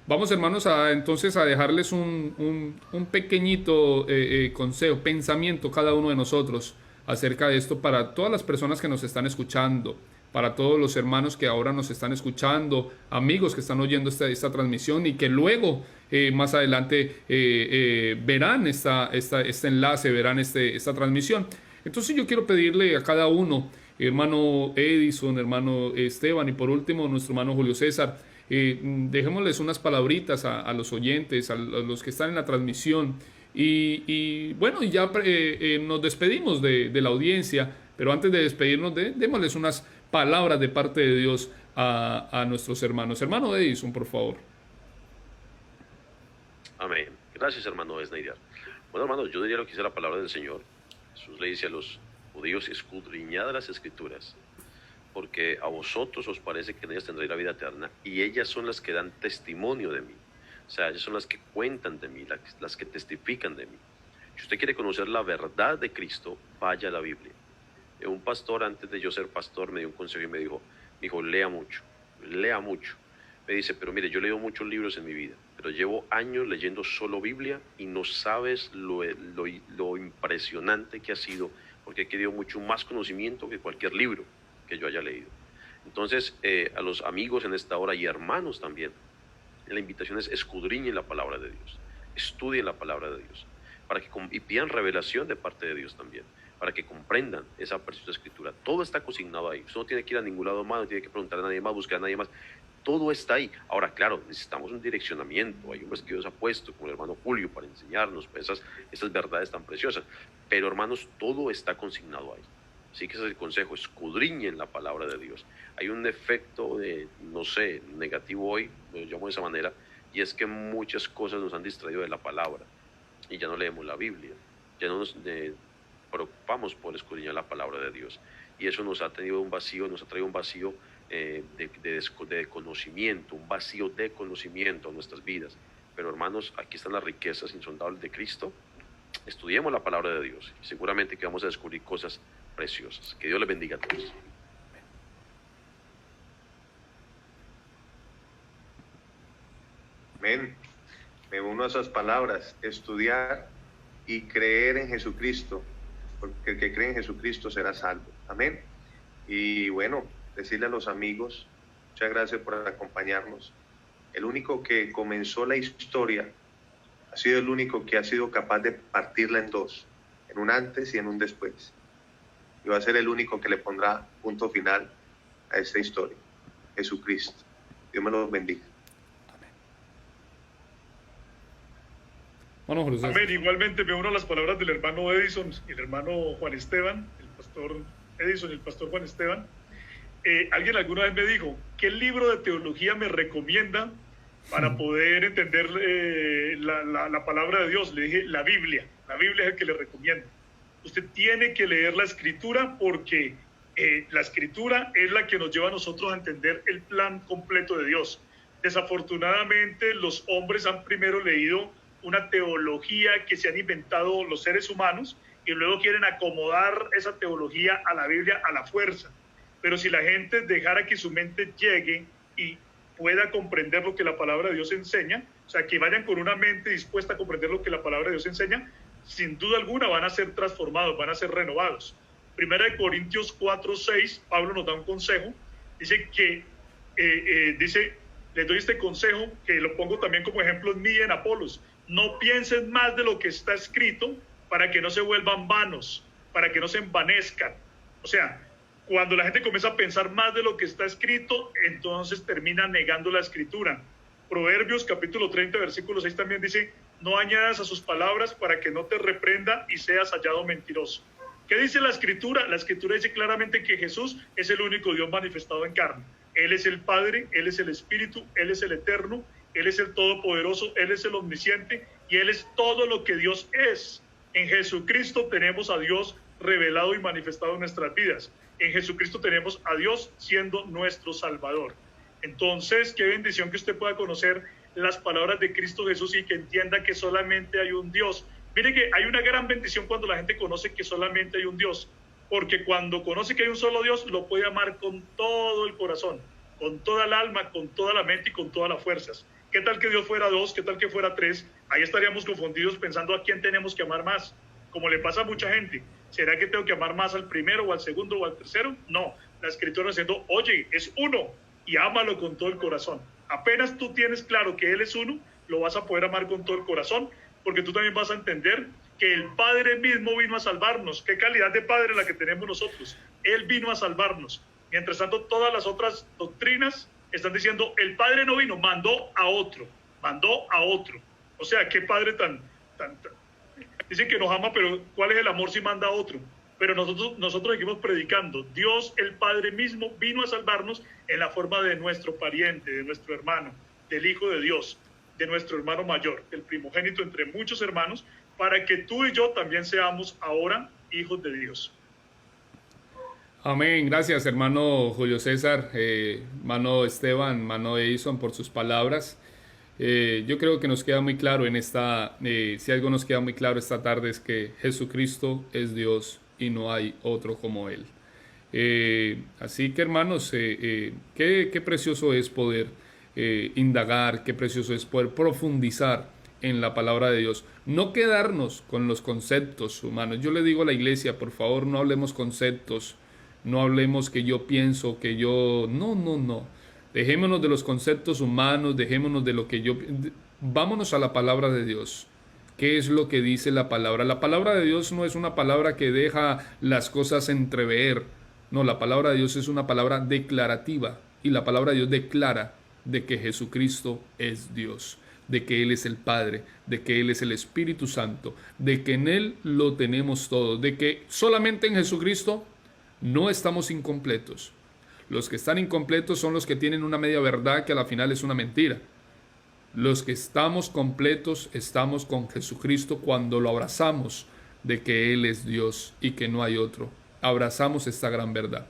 vamos, hermanos, entonces a dejarles un pequeñito consejo, pensamiento cada uno de nosotros acerca de esto para todas las personas que nos están escuchando, para todos los hermanos que ahora nos están escuchando, amigos que están oyendo esta transmisión y que luego más adelante verán este enlace, verán esta transmisión. Entonces yo quiero pedirle a cada uno, hermano Edison, hermano Esteban y por último nuestro hermano Julio César, dejémosles unas palabritas a los oyentes, a los que están en la transmisión y bueno, ya nos despedimos de la audiencia, pero antes de despedirnos démosles unas palabras de parte de Dios a nuestros hermanos. Hermano Edison, por favor. Amén. Gracias, hermano Esneider. Bueno, hermano, yo diría lo que dice la palabra del Señor. Jesús le dice a los judíos: escudriñad las Escrituras, porque a vosotros os parece que en ellas tendréis la vida eterna, y ellas son las que dan testimonio de mí. O sea, ellas son las que cuentan de mí, las que testifican de mí. Si usted quiere conocer la verdad de Cristo, vaya a la Biblia. Un pastor, antes de yo ser pastor, me dio un consejo y me dijo, lea mucho, lea mucho. Me dice, pero mire, yo he leído muchos libros en mi vida, pero llevo años leyendo solo Biblia y no sabes lo impresionante que ha sido, porque he querido mucho más conocimiento que cualquier libro que yo haya leído. Entonces, a los amigos en esta hora y hermanos también, la invitación es escudriñen la palabra de Dios, estudien la palabra de Dios, y pidan revelación de parte de Dios también, para que comprendan esa preciosa escritura. Todo está consignado ahí. Usted no tiene que ir a ningún lado más, no tiene que preguntar a nadie más, buscar a nadie más. Todo está ahí. Ahora, claro, necesitamos un direccionamiento. Hay hombres que Dios ha puesto, como el hermano Julio, para enseñarnos esas verdades tan preciosas. Pero, hermanos, todo está consignado ahí. Así que ese es el consejo, escudriñen la palabra de Dios. Hay un efecto negativo hoy, lo llamo de esa manera, y es que muchas cosas nos han distraído de la palabra y ya no leemos la Biblia, ya no nos preocupamos por escudriñar la palabra de Dios, y eso nos ha traído un vacío de conocimiento, un vacío de conocimiento en nuestras vidas. Pero, hermanos, aquí están las riquezas insondables de Cristo. Estudiemos la palabra de Dios y seguramente que vamos a descubrir cosas preciosas. Que Dios les bendiga a todos. Amén. Me uno a esas palabras, estudiar y creer en Jesucristo, porque el que cree en Jesucristo será salvo. Amén. Y bueno, decirle a los amigos, muchas gracias por acompañarnos. El único que comenzó la historia ha sido el único que ha sido capaz de partirla en dos, en un antes y en un después. Y va a ser el único que le pondrá punto final a esta historia, Jesucristo. Dios me los bendiga. Bueno, Julio César. Amén. Igualmente me uno a las palabras del hermano Edison y el hermano Juan Esteban, el pastor Edison y el pastor Juan Esteban. Alguien alguna vez me dijo, ¿qué libro de teología me recomienda para poder entender la palabra de Dios? Le dije, la Biblia. La Biblia es el que le recomiendo. Usted tiene que leer la Escritura porque la Escritura es la que nos lleva a nosotros a entender el plan completo de Dios. Desafortunadamente, los hombres han primero leído una teología que se han inventado los seres humanos y luego quieren acomodar esa teología a la Biblia a la fuerza. Pero si la gente dejara que su mente llegue y pueda comprender lo que la palabra de Dios enseña, o sea, que vayan con una mente dispuesta a comprender lo que la palabra de Dios enseña, sin duda alguna van a ser transformados, van a ser renovados. Primera de Corintios 4:6, Pablo nos da un consejo, dice que, les doy este consejo, que lo pongo también como ejemplo en mí y en Apolos, no piensen más de lo que está escrito para que no se vuelvan vanos, para que no se envanezcan. O sea, cuando la gente comienza a pensar más de lo que está escrito, entonces termina negando la escritura. Proverbios capítulo 30, versículo 6 también dice, no añadas a sus palabras para que no te reprenda y seas hallado mentiroso. ¿Qué dice la escritura? La escritura dice claramente que Jesús es el único Dios manifestado en carne. Él es el Padre, Él es el Espíritu, Él es el Eterno, Él es el Todopoderoso, Él es el Omnisciente y Él es todo lo que Dios es. En Jesucristo tenemos a Dios revelado y manifestado en nuestras vidas. En Jesucristo tenemos a Dios siendo nuestro Salvador. Entonces, qué bendición que usted pueda conocer las palabras de Cristo Jesús y que entienda que solamente hay un Dios. Mire que hay una gran bendición cuando la gente conoce que solamente hay un Dios, porque cuando conoce que hay un solo Dios, lo puede amar con todo el corazón, con toda el alma, con toda la mente y con todas las fuerzas. ¿Qué tal que Dios fuera dos? ¿Qué tal que fuera tres? Ahí estaríamos confundidos pensando a quién tenemos que amar más, como le pasa a mucha gente. ¿Será que tengo que amar más al primero o al segundo o al tercero? No, la Escritura está diciendo, oye, es uno y ámalo con todo el corazón. Apenas tú tienes claro que Él es uno, lo vas a poder amar con todo el corazón, porque tú también vas a entender que el Padre mismo vino a salvarnos. ¿Qué calidad de Padre la que tenemos nosotros? Él vino a salvarnos. Mientras tanto, todas las otras doctrinas están diciendo, el Padre no vino, mandó a otro. O sea, qué Padre tan... Dicen que nos ama, pero ¿cuál es el amor si manda a otro? Pero nosotros seguimos predicando. Dios, el Padre mismo, vino a salvarnos en la forma de nuestro pariente, de nuestro hermano, del Hijo de Dios, de nuestro hermano mayor, el primogénito entre muchos hermanos, para que tú y yo también seamos ahora hijos de Dios. Amén. Gracias, hermano Julio César, hermano Esteban, hermano Edison, por sus palabras. Yo creo que nos queda muy claro en esta, si algo nos queda muy claro esta tarde es que Jesucristo es Dios y no hay otro como Él. Así que, hermanos, qué precioso es poder indagar, qué precioso es poder profundizar en la palabra de Dios. No quedarnos con los conceptos humanos. Yo le digo a la iglesia, por favor, no hablemos conceptos, no hablemos que yo pienso, que yo... No. Dejémonos de los conceptos humanos, dejémonos de lo que yo... Vámonos a la palabra de Dios. ¿Qué es lo que dice la palabra? La palabra de Dios no es una palabra que deja las cosas entrever. No, la palabra de Dios es una palabra declarativa. Y la palabra de Dios declara de que Jesucristo es Dios, de que Él es el Padre, de que Él es el Espíritu Santo, de que en Él lo tenemos todo, de que solamente en Jesucristo no estamos incompletos. Los que están incompletos son los que tienen una media verdad que a la final es una mentira. Los que estamos completos estamos con Jesucristo cuando lo abrazamos de que Él es Dios y que no hay otro. Abrazamos esta gran verdad.